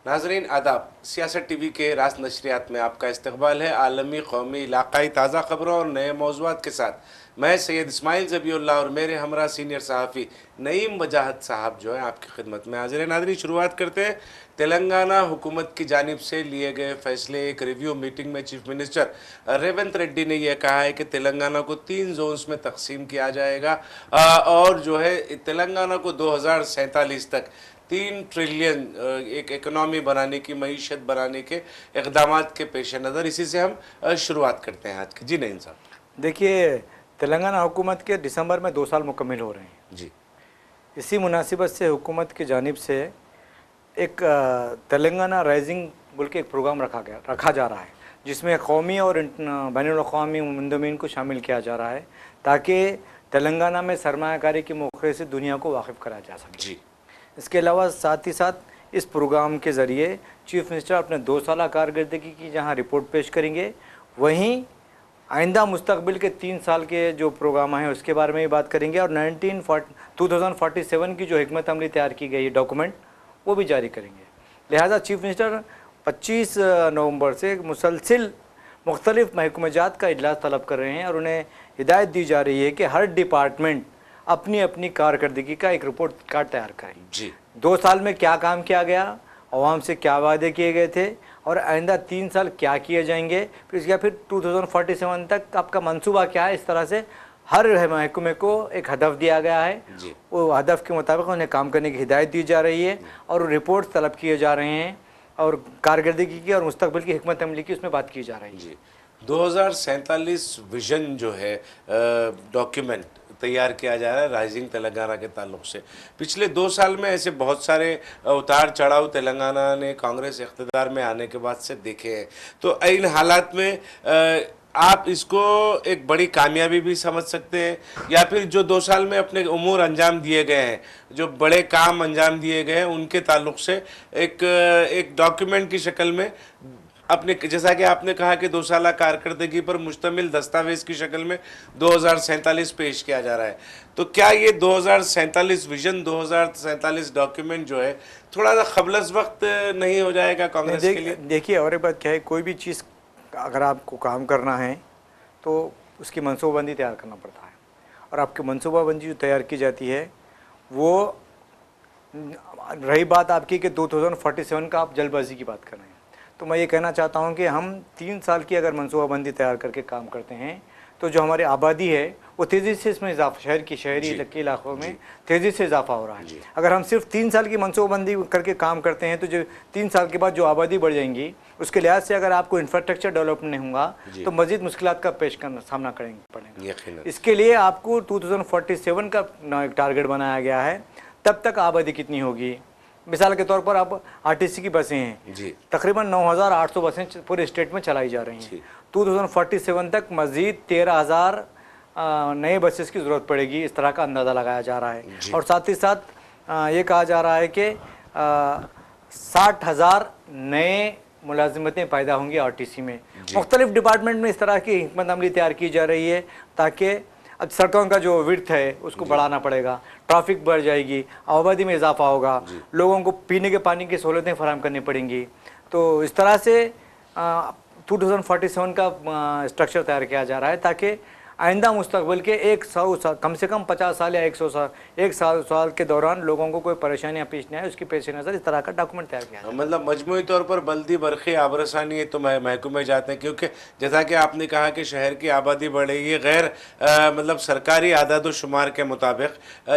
नाजरीन आदाब, सियासत टीवी के रास नशरियात में आपका इस्तकबाल है। आलमी, कौमी, इलाकाई ताज़ा खबरों और नए मौज़ूआत के साथ मैं सैयद इस्माइल ज़बीउल्लाह और मेरे हमरा सीनियर सहाफ़ी नईम वजाहत साहब जो है आपकी खिदमत में हाजिर हैं। नाजरीन, शुरुआत करते हैं। तेलंगाना हुकूमत की जानिब से लिए गए फैसले, एक रिव्यू मीटिंग में चीफ मिनिस्टर रेवंत रेड्डी ने यह कहा है कि तेलंगाना को 3 जोन्स में तकसीम किया जाएगा और जो है तेलंगाना को 2047 तक 3 ट्रिलियन एक इकनॉमी बनाने की, मईशत बनाने के इक़दामात के पेश नज़र इसी से हम शुरुआत करते हैं आज की। जी नहीं साहब। देखिए, तेलंगाना हुकूमत के दिसंबर में 2 साल मुकम्मिल हो रहे हैं जी। इसी मुनासिबत से हुकूमत की जानिब से एक तेलंगाना राइजिंग बोल के एक प्रोग्राम रखा जा रहा है, जिसमें कौमी और बैनुल-अक़वामी मुंदमिन को शामिल किया जा रहा है ताकि तेलंगाना में सरमायाकारी के मौके से दुनिया को वाकिफ़ कराया जा सके। जी। इसके अलावा साथ ही साथ इस प्रोग्राम के ज़रिए चीफ मिनिस्टर अपने 2 साला कारकर्दगी की जहां रिपोर्ट पेश करेंगे, वहीं आइंदा मुस्तकबिल के 3 साल के जो प्रोग्राम हैं उसके बारे में भी बात करेंगे और 2047 की जो हिकमत अमली तैयार की गई डॉक्यूमेंट वो भी जारी करेंगे। लिहाजा चीफ मिनिस्टर 25 नवंबर से मुसलसिल मुख्तलिफ महकमेजात का इजलास तलब कर रहे हैं और उन्हें हिदायत दी जा रही है कि हर डिपार्टमेंट अपनी अपनी कारकर्दगी का एक रिपोर्ट कार्ड तैयार करें। जी। 2 साल में क्या काम किया गया, अवाम से क्या वादे किए गए थे और आइंदा 3 साल क्या किए जाएंगे, फिर 2047 तक आपका मंसूबा क्या है। इस तरह से हर महकमे को एक हदफ दिया गया है, वो हदफ के मुताबिक उन्हें काम करने की हिदायत दी जा रही है और रिपोर्ट तलब किए जा रहे हैं और कारकर्दगी की और मुस्तकबिल की हिकमत अमली की उसमें बात की जा रही है। 2047 विजन जो है डॉक्यूमेंट तैयार किया जा रहा है राइजिंग तेलंगाना के ताल्लुक से। पिछले 2 साल में ऐसे बहुत सारे उतार चढ़ाव तेलंगाना ने कांग्रेस इख्तिदार में आने के बाद से देखे हैं। तो इन हालात में आप इसको एक बड़ी कामयाबी भी समझ सकते हैं या फिर जो 2 साल में अपने उमूर अंजाम दिए गए हैं, जो बड़े काम अंजाम दिए गए हैं, उनके ताल्लुक से एक डॉक्यूमेंट की शक्ल में अपने, जैसा कि आपने कहा कि 2 साला कारकर्दगी पर मुश्तमिल दस्तावेज की शक्ल में 2047 पेश किया जा रहा है। तो क्या ये 2047 विजन 2047 डॉक्यूमेंट जो है थोड़ा सा क़ब्ल वक्त नहीं हो जाएगा कांग्रेस के लिए? देखिए, और एक बात क्या है, कोई भी चीज़ अगर आपको काम करना है तो उसकी मनसूबाबंदी तैयार करना पड़ता है और आपकी मनसूबाबंदी जो तैयार की जाती है वो, रही बात आपकी कि 2047 का आप जल्दबाजी की बात कर रहे हैं, तो मैं ये कहना चाहता हूँ कि हम 3 साल की अगर मनसूबाबंदी तैयार करके काम करते हैं तो जो हमारी आबादी है वो तेज़ी से इसमें इजाफा, शहरी इलाकों में तेज़ी से इजाफा हो रहा है। अगर हम सिर्फ 3 साल की मनसूबाबंदी करके काम करते हैं तो जो 3 साल के बाद जो आबादी बढ़ जाएंगी, उसके लिहाज से अगर आपको इंफ्रास्ट्रक्चर डेवलप नहीं होगा तो मज़ीद मुश्किलात का सामना पड़ेगा। इसके लिए आपको 2047 का एक टारगेट बनाया गया है। तब तक आबादी कितनी होगी? मिसाल के तौर पर अब आरटीसी की बसें हैं, तकरीबन 9800 बसें पूरे स्टेट में चलाई जा रही हैं। 2047 तक मज़ीद 13000 नए बसेस की ज़रूरत पड़ेगी, इस तरह का अंदाज़ा लगाया जा रहा है। और साथ ही साथ ये कहा जा रहा है कि 60,000 नए मुलाजिमतें पैदा होंगी आरटीसी में। मुख्तलिफ डिपार्टमेंट में इस तरह की हिकमत अमली तैयार की जा रही है ताकि अब सड़कों का जो विड्थ है उसको बढ़ाना पड़ेगा, ट्रैफिक बढ़ जाएगी, आबादी में इजाफा होगा, लोगों को पीने के पानी की सहूलतें फराहम करनी पड़ेंगी। तो इस तरह से 2047 का स्ट्रक्चर तैयार किया जा रहा है ताकि आइंदा मुस्तकबिल के 100 साल, कम से कम 50 साल या 100 साल, 1 साल के दौरान लोगों को कोई परेशानियाँ पेश नहीं आए, उसकी पेश नज़र इस तरह का डॉक्यूमेंट तैयार किया है। मतलब मजमूई तौर पर बल्दी, बरक़ी, आबरसानी ये तो महकमे जाते हैं, क्योंकि जैसा कि आपने कहा कि शहर की आबादी बढ़ रही है। गैर मतलब सरकारी आदाद व शुमार के मुताबिक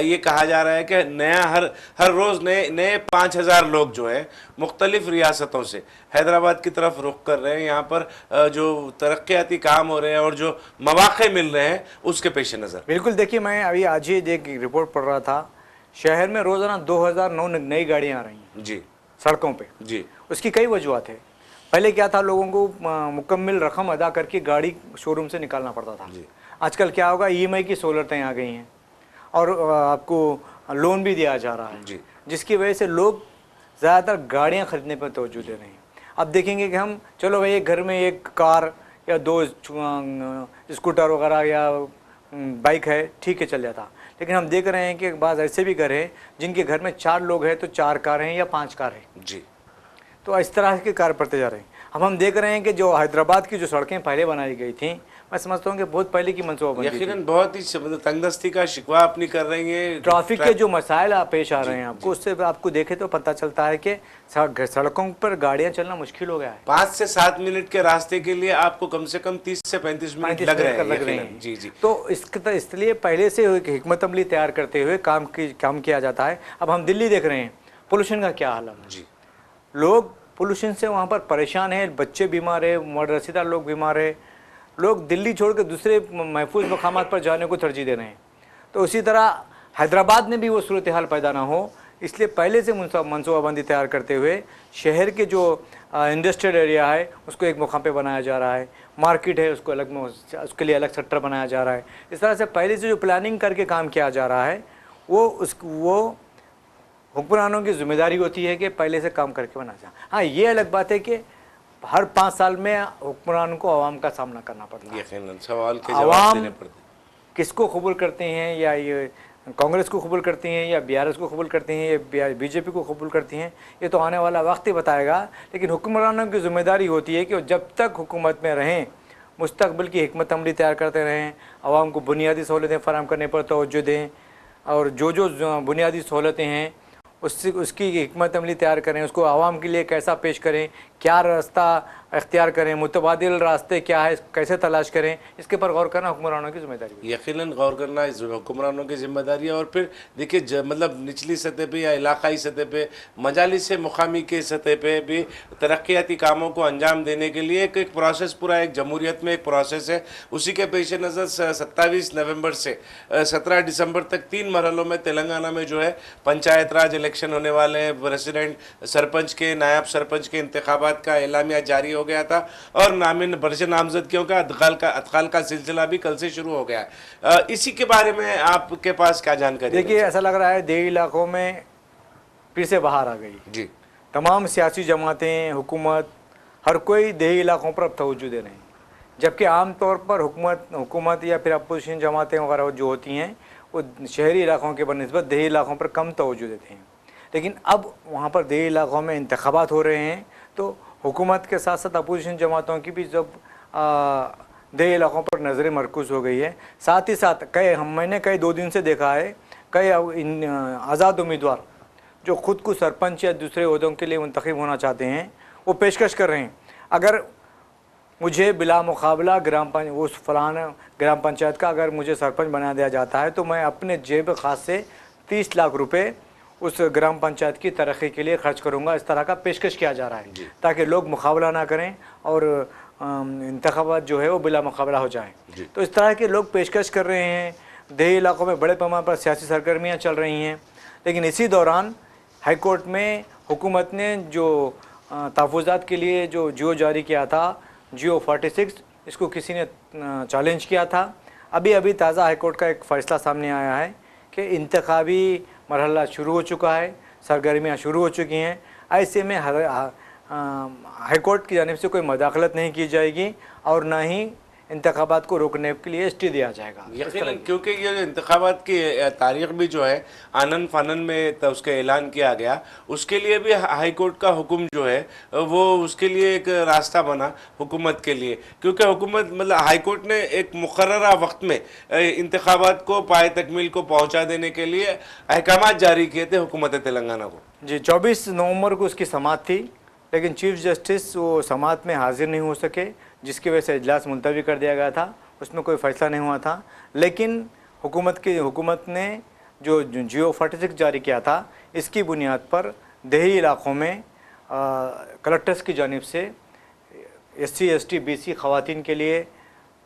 ये कहा जा रहा है कि नया हर रोज़ नए 5000 लोग जो है मुख्तलिफ़ रियासतों से हैदराबाद की तरफ रुख कर रहे हैं। यहाँ पर जो तरक्याती काम हो रहे हैं और जो मौक़े मिल रहे हैं उसके पेश नज़र। बिल्कुल, देखिए, मैं अभी आज ही एक रिपोर्ट पढ़ रहा था, शहर में रोज़ाना 2009 नई गाड़ियाँ आ रही हैं जी सड़कों पे। जी। उसकी कई वजूहत है। पहले क्या था, लोगों को मुकम्मल रकम अदा करके गाड़ी शोरूम से निकालना पड़ता था। आजकल क्या होगा, EMI की सहूलतें आ गई हैं और आपको लोन भी दिया जा रहा है, जिसकी वजह से लोग ज़्यादातर गाड़ियाँ ख़रीदने पर तवज्जो दे रहे हैं। अब देखेंगे कि हम, चलो भाई, एक घर में एक कार या 2 स्कूटर वगैरह या बाइक है, ठीक है, चल जाता। लेकिन हम देख रहे हैं कि बाज़ ऐसे भी घर हैं जिनके घर में 4 लोग हैं तो 4 कार हैं या 5 कार हैं। तो इस तरह के कार्य बढ़ते जा रहे हैं। अब हम देख रहे हैं कि जो हैदराबाद की जो सड़कें पहले बनाई गई थी, मैं समझता हूँ कि बहुत पहले की मनसूबाबंदी थी। यकीनन बहुत ही मतलब तंगदस्ती का शिकवा अपनी कर रही है। ट्रैफिक के जो मसाइल पेश आ रहे हैं आपको, उससे आपको देखे तो पता चलता है कि सड़कों पर गाड़ियाँ चलना मुश्किल हो गया है। 5 से 7 मिनट के रास्ते के लिए आपको कम से कम 30 से 35 मिनट लग रहे हैं। जी जी। तो इसलिए पहले से हिकमत अमली तैयार करते हुए काम किया जाता है। अब हम दिल्ली देख रहे हैं, पोल्यूशन का क्या हाल है जी। लोग पोल्यूशन से वहाँ पर परेशान हैं, बच्चे बीमार है, मदरसेदार लोग बीमार है, लोग दिल्ली छोड़ कर दूसरे महफूज मकामात पर जाने को तरजीह दे रहे हैं। तो उसी तरह हैदराबाद में भी वो सूरत हाल पैदा ना हो, इसलिए पहले से मनसूबाबंदी तैयार करते हुए शहर के जो इंडस्ट्रियल एरिया है उसको एक मुकाम पे बनाया जा रहा है, मार्केट है उसको उसके लिए अलग सेक्टर बनाया जा रहा है। इस तरह से पहले से जो प्लानिंग करके काम किया जा रहा है वो हुक्मरानों की जिम्मेदारी होती है कि पहले से काम करके बनाया जाए। हाँ, ये अलग बात है कि हर 5 साल में हुक्मरान को आवाम का सामना करना पड़ता है। यकीनन सवाल के जवाब देने पड़ते हैं। किसको कबूल करते हैं, या ये कांग्रेस को कबूल करती हैं या बीआरएस को कबूल करती हैं या बीजेपी को कबूल करती हैं, ये तो आने वाला वक्त ही बताएगा। लेकिन हुक्मरानों की जिम्मेदारी होती है कि जब तक हुकूमत में रहें, मुस्तकबिल की हिकमत अमली तैयार करते रहें, आवाम को बुनियादी सहूलतें फराहम करने पर तवज्जो दें, और जो बुनियादी सहूलतें हैं उसकी हिकमत अमली तैयार करें, उसको आवाम के लिए कैसा पेश करें, क्या रास्ता अख्तियार करें, मुतबादिल रास्ते क्या है, कैसे तलाश करें, इसके पर गौर करना हुक्मरानों की जिम्मेदारी है। यकीनन गौर करना इस हुक्मरानों की जिम्मेदारी है। और फिर देखिए मतलब निचली सतह पे या इलाकाई सतह पे, मजालिस मुकामी के सतह पे भी तरक्याती कामों को अंजाम देने के लिए एक प्रोसेस, पूरा एक जमहूरियत में एक प्रोसेस है। उसी के पेश नज़र 27 नवंबर से 17 दिसंबर तक 3 मरहलों में तेलंगाना में जो है पंचायत राज इलेक्शन होने वाले हैं। प्रेसिडेंट, सरपंच के, नायब सरपंच के इंतखाबात का एलामिया जारी हो गया था और बर्जे नामजदगियों का अदखाल का सिलसिला भी कल से शुरू हो गया है। इसी के बारे में आपके पास क्या जानकारी? देखिए, ऐसा लग रहा है देही इलाकों में फिर से बाहर आ गई जी। तमाम सियासी जमातें, हुकूमत, हर कोई देही इलाकों पर अब तवज्जो दे रहे हैं, जबकि आम तौर पर हुकूमत या फिर अपोजिशन जमातें वगैरह जो होती हैं वो शहरी इलाकों के बनस्बत देही इलाकों पर कम तवज्जो देते हैं। लेकिन अब वहाँ पर देही इलाकों में इंतखाबात हो रहे हैं, तो हुकूमत के साथ साथ अपोजिशन जमातों की भी जब देही इलाकों पर नज़रें मरकूज़ हो गई है। साथ ही साथ मैंने कई 2 दिन से देखा है, कई आज़ाद उम्मीदवार जो ख़ुद को सरपंच या दूसरे ओहदों के लिए मुंतखब होना चाहते हैं, वो पेशकश कर रहे हैं, अगर मुझे बिला मुकाबला उस फलाना ग्राम पंचायत का अगर मुझे सरपंच बना दिया जाता है तो मैं अपने जेब ख़ास से 30 लाख रुपए उस ग्राम पंचायत की तरक्की के लिए खर्च करूंगा। इस तरह का पेशकश किया जा रहा है ताकि लोग मुकाबला ना करें और इंतखाबात जो है वो बिला मुकाबला हो जाए। तो इस तरह के लोग पेशकश कर रहे हैं। देही इलाकों में बड़े पैमाने पर सियासी सरगर्मियाँ चल रही हैं। लेकिन इसी दौरान हाई कोर्ट में हुकूमत ने जो तहफ़्फ़ुज़ात के लिए जो जियो जारी किया था, जियो 46, इसको किसी ने चैलेंज किया था। अभी ताज़ा हाई कोर्ट का एक फ़ैसला सामने आया है कि इंतखाबी मरहला शुरू हो चुका है, सरगर्मियाँ शुरू हो चुकी हैं। ऐसे में हाई कोर्ट की जानिब से कोई मदाखलत नहीं की जाएगी और ना ही इंतखाबात को रोकने के लिए स्टे दिया जाएगा। यकीनन, क्योंकि ये इंतखाबात की तारीख भी जो है आनन फानन में तो उसका ऐलान किया गया, उसके लिए भी हाई कोर्ट का हुक्म जो है वो उसके लिए एक रास्ता बना हुकूमत के लिए, क्योंकि हुकूमत मतलब हाई कोर्ट ने एक मुकर्ररा वक्त में इंतखाबात को पाए तकमील को पहुँचा देने के लिए अहकामात जारी किए थे हुकूमत तेलंगाना को। जी, 24 नवंबर को उसकी समाअत थी, लेकिन चीफ जस्टिस वो समाअत में हाजिर नहीं हो सके, जिसकी वजह से इजलास मुलतवी कर दिया गया था। उसमें कोई फ़ैसला नहीं हुआ था। लेकिन हुकूमत ने जो जियो 46 जारी किया था, इसकी बुनियाद पर देही इलाक़ों में कलेक्टर्स की जानिब से SC ST BC ख़वातीन के लिए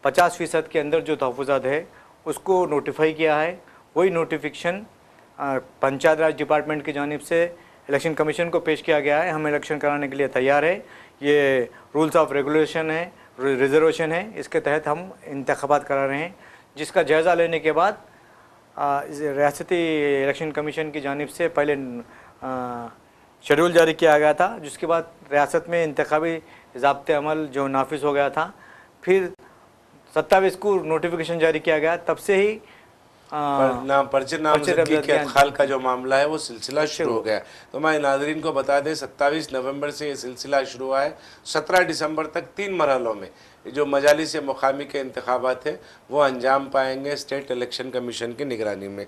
50% के अंदर जो तहफ़्फ़ुज़ात है उसको नोटिफाई किया है। वही नोटिफिकेशन पंचायत राज डिपार्टमेंट की जानिब से इलेक्शन कमीशन को पेश किया गया है। हम इलेक्शन कराने के लिए तैयार है। ये रूल्स ऑफ रेगुलेशन है, रिजर्वेशन है, इसके तहत हम इंतखाबात करा रहे हैं, जिसका जायज़ा लेने के बाद रियासती इलेक्शन कमीशन की जानिब से पहले शेड्यूल जारी किया गया था, जिसके बाद रियासत में इंतखाबी ज़ाब्ते अमल जो नाफिज हो गया था। फिर 27 को नोटिफिकेशन जारी किया गया। तब से ही पर्चे नामजदगी के अदखाल का जो मामला है वो सिलसिला शुरू हो गया। तो हमारे नाज़रीन को बता दें 27 नवंबर से ये सिलसिला शुरू हुआ है। 17 दिसंबर तक 3 मरहलों में जो मजालिस मुकामी के इंतखाबात हैं वो अंजाम पाएंगे स्टेट इलेक्शन कमीशन की निगरानी में।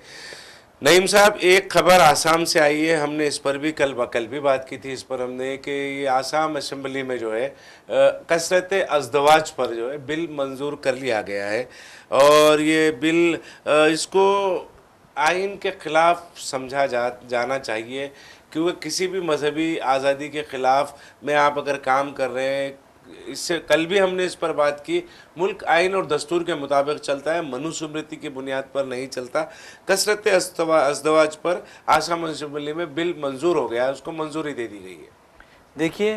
नईम साहब, एक खबर आसाम से आई है, हमने इस पर भी कल भी बात की थी इस पर हमने कि ये आसाम असेंबली में जो है कसरत अज़दवाज पर जो है बिल मंजूर कर लिया गया है और ये बिल इसको आइन के ख़िलाफ़ समझा जाना चाहिए क्योंकि किसी भी मजहबी आज़ादी के ख़िलाफ़ में आप अगर काम कर रहे हैं, इससे कल भी हमने इस पर बात की, मुल्क आइन और दस्तूर के मुताबिक चलता है, मनुस्मृति की बुनियाद पर नहीं चलता। कसरत अज़दवाज पर आसाम असेंबली में बिल मंजूर हो गया है, उसको मंजूरी दे दी गई है। देखिए,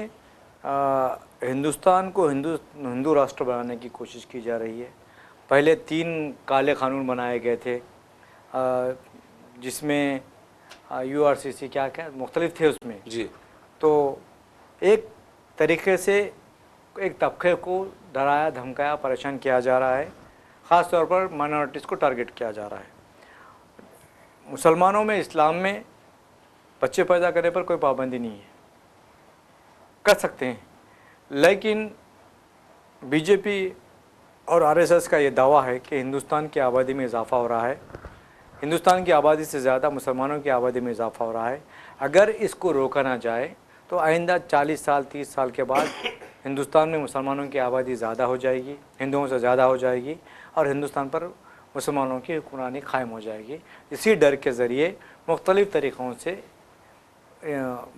हिंदुस्तान को हिंदू राष्ट्र बनाने की कोशिश की जा रही है। पहले 3 काले कानून बनाए गए थे जिसमें URCC क्या क्या मुख्तलिफ थे उसमें जी। तो एक तरीके से एक तबके को डराया धमकाया परेशान किया जा रहा है, ख़ास तौर पर माइनॉरिटीज़ को टारगेट किया जा रहा है। मुसलमानों में, इस्लाम में बच्चे पैदा करने पर कोई पाबंदी नहीं है, कर सकते हैं, लेकिन बीजेपी और RSS का ये दावा है कि हिंदुस्तान की आबादी में इजाफ़ा हो रहा है, हिंदुस्तान की आबादी से ज़्यादा मुसलमानों की आबादी में इजाफ़ा हो रहा है। अगर इसको रोका ना जाए तो आइंदा 40 साल 30 साल के बाद हिंदुस्तान में मुसलमानों की आबादी ज़्यादा हो जाएगी, हिंदुओं से ज़्यादा हो जाएगी और हिंदुस्तान पर मुसलमानों की हुक्मरानी कायम हो जाएगी। इसी डर के ज़रिए मुख्तलिफ़ तरीक़ों से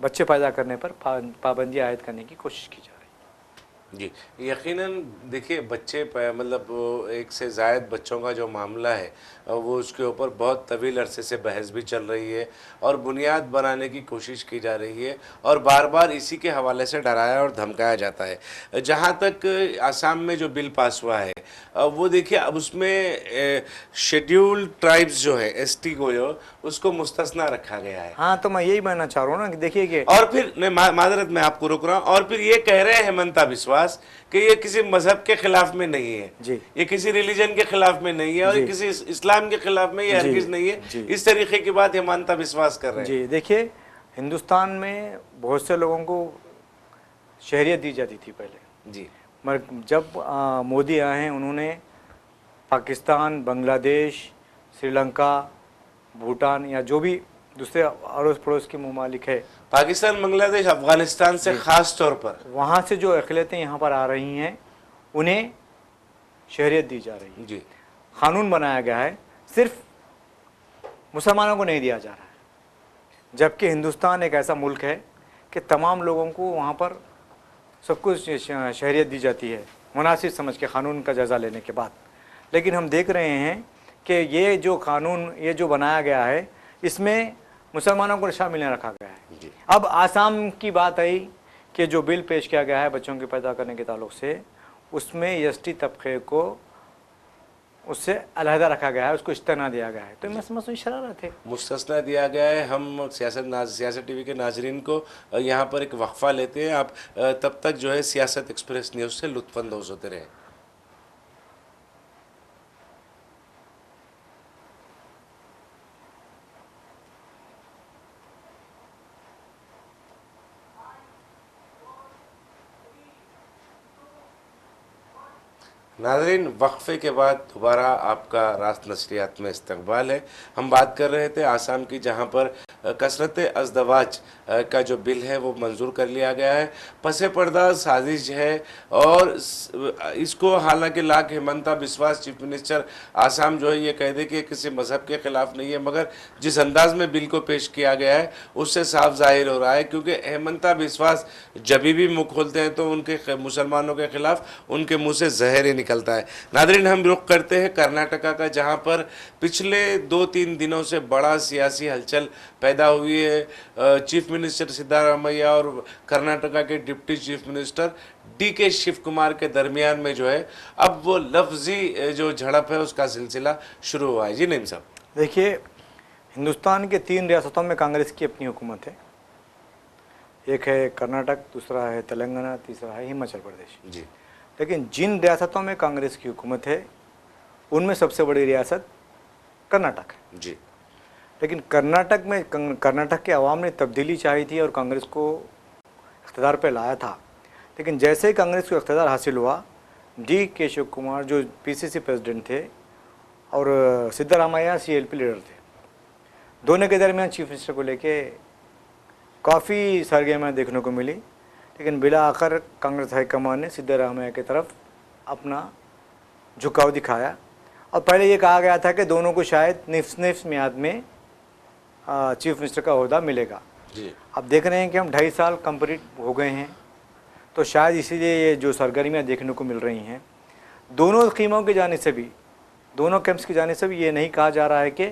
बच्चे पैदा करने पर पाबंदी आयद करने की कोशिश की जा रही है। जी, यकीनन देखिए, बच्चे मतलब एक से ज़ायद बच्चों का जो मामला है वो उसके ऊपर बहुत तवील अरसे से बहस भी चल रही है और बुनियाद बनाने की कोशिश की जा रही है और बार बार इसी के हवाले से डराया और धमकाया जाता है। जहाँ तक आसाम में जो बिल पास हुआ है वो देखिए, अब उसमें शेड्यूल्ड ट्राइब्स जो है ST को जो उसको मुस्तस्ना रखा गया है। हाँ, तो मैं यही मानना चाह रहा हूँ ना कि देखिए कि और फिर माजरत मैं आपको रोक रहा हूँ, और फिर ये कह रहे हैं हेमंता बिस्वास कि ये किसी मजहब के खिलाफ में नहीं है जी, ये किसी रिलीजन के खिलाफ में नहीं है और ये किसी इस्लाम के खिलाफ में ये हरगिज नहीं है। इस तरीके की बात हेमंता बिस्वास कर रहे हैं। जी, देखिए, हिंदुस्तान में बहुत से लोगों को शहरियत दी जाती थी पहले जी, मगर जब मोदी आए हैं उन्होंने पाकिस्तान, बांग्लादेश, श्रीलंका, भूटान या जो भी दूसरे अड़ोस पड़ोस के ममालिक है, पाकिस्तान, बांग्लादेश, अफगानिस्तान से ख़ास तौर पर वहाँ से जो अक़लियतें यहाँ पर आ रही हैं उन्हें शहरियत दी जा रही है। जी, कानून बनाया गया है, सिर्फ मुसलमानों को नहीं दिया जा रहा है, जबकि हिंदुस्तान एक ऐसा मुल्क है कि तमाम लोगों को वहाँ पर सब कुछ शहरियत दी जाती है मुनासिब समझ के कानून का जायज़ा लेने के बाद। लेकिन हम देख रहे हैं कि ये जो कानून ये जो बनाया गया है इसमें मुसलमानों को शामिल नहीं रखा गया है। अब आसाम की बात आई कि जो बिल पेश किया गया है बच्चों के पैदा करने के ताल्लुक से, उसमें ST तबके को उससे अलहदा रखा गया है, उसको इस्तना दिया गया है, तो मैं समझता हूँ शरारत है, मुस्तस्ना दिया गया है। हम सियासत TV के नाजरीन को यहाँ पर एक वक्फा लेते हैं, आप तब तक जो है सियासत एक्सप्रेस न्यूज़ से लुत्फ़अंदोज़ होते रहें। नाज़रीन, वक्फ़े के बाद दोबारा आपका रास्त नशरियात में इस्तकबाल है। हम बात कर रहे थे आसाम की, जहां पर कसरत अज़दवाज का जो बिल है वो मंजूर कर लिया गया है। पसे पर्दा साजिश है और इसको हालांकि लाख हेमंता बिस्वास चीफ मिनिस्टर आसाम जो है ये कह दे कि किसी मज़हब के ख़िलाफ़ नहीं है, मगर जिस अंदाज में बिल को पेश किया गया है उससे साफ जाहिर हो रहा है, क्योंकि हेमंता बिस्वास जब भी मुँह खोलते हैं तो उनके मुसलमानों के ख़िलाफ़ उनके मुँह से जहर ही निकलता है। नाज़रीन, हम रुख करते हैं कर्नाटका का, जहाँ पर पिछले 2-3 दिनों से बड़ा सियासी हलचल पैदा हुई है। चीफ मिनिस्टर सिद्धारामैया और कर्नाटका के deputy chief minister DK Shivakumar के दरमियान में जो है अब वो लफ्जी जो झड़प है उसका सिलसिला शुरू हुआ है। जी नईम साहब, देखिए, हिंदुस्तान के 3 रियासतों में कांग्रेस की अपनी हुकूमत है। एक है कर्नाटक, दूसरा है तेलंगाना, तीसरा है हिमाचल प्रदेश। जी, लेकिन जिन रियासतों में कांग्रेस की हुकूमत है उनमें सबसे बड़ी रियासत कर्नाटक है। जी लेकिन कर्नाटक में कर्नाटक के अवाम ने तब्दीली चाही थी और कांग्रेस को इक़्तिदार पे लाया था। लेकिन जैसे ही कांग्रेस को इक़्तिदार हासिल हुआ, डी केशव कुमार जो पीसीसी प्रेसिडेंट थे और सिद्धरामैया सीएलपी लीडर थे, दोनों के दरमियान चीफ मिनिस्टर को लेके काफ़ी सरगर्मियाँ देखने को मिली। लेकिन बिला आखिर कांग्रेस हाईकमान ने सिद्धरामैया की तरफ अपना झुकाव दिखाया और पहले ये कहा गया था कि दोनों को शायद निफ्स मियाद में चीफ मिनिस्टर का ओहदा मिलेगा। जी अब देख रहे हैं कि हम 2.5 साल कंप्लीट हो गए हैं, तो शायद इसीलिए ये जो सरगर्मियाँ देखने को मिल रही हैं दोनों स्कीमों की जाने से भी, दोनों कैंप्स की जाने से भी ये नहीं कहा जा रहा है कि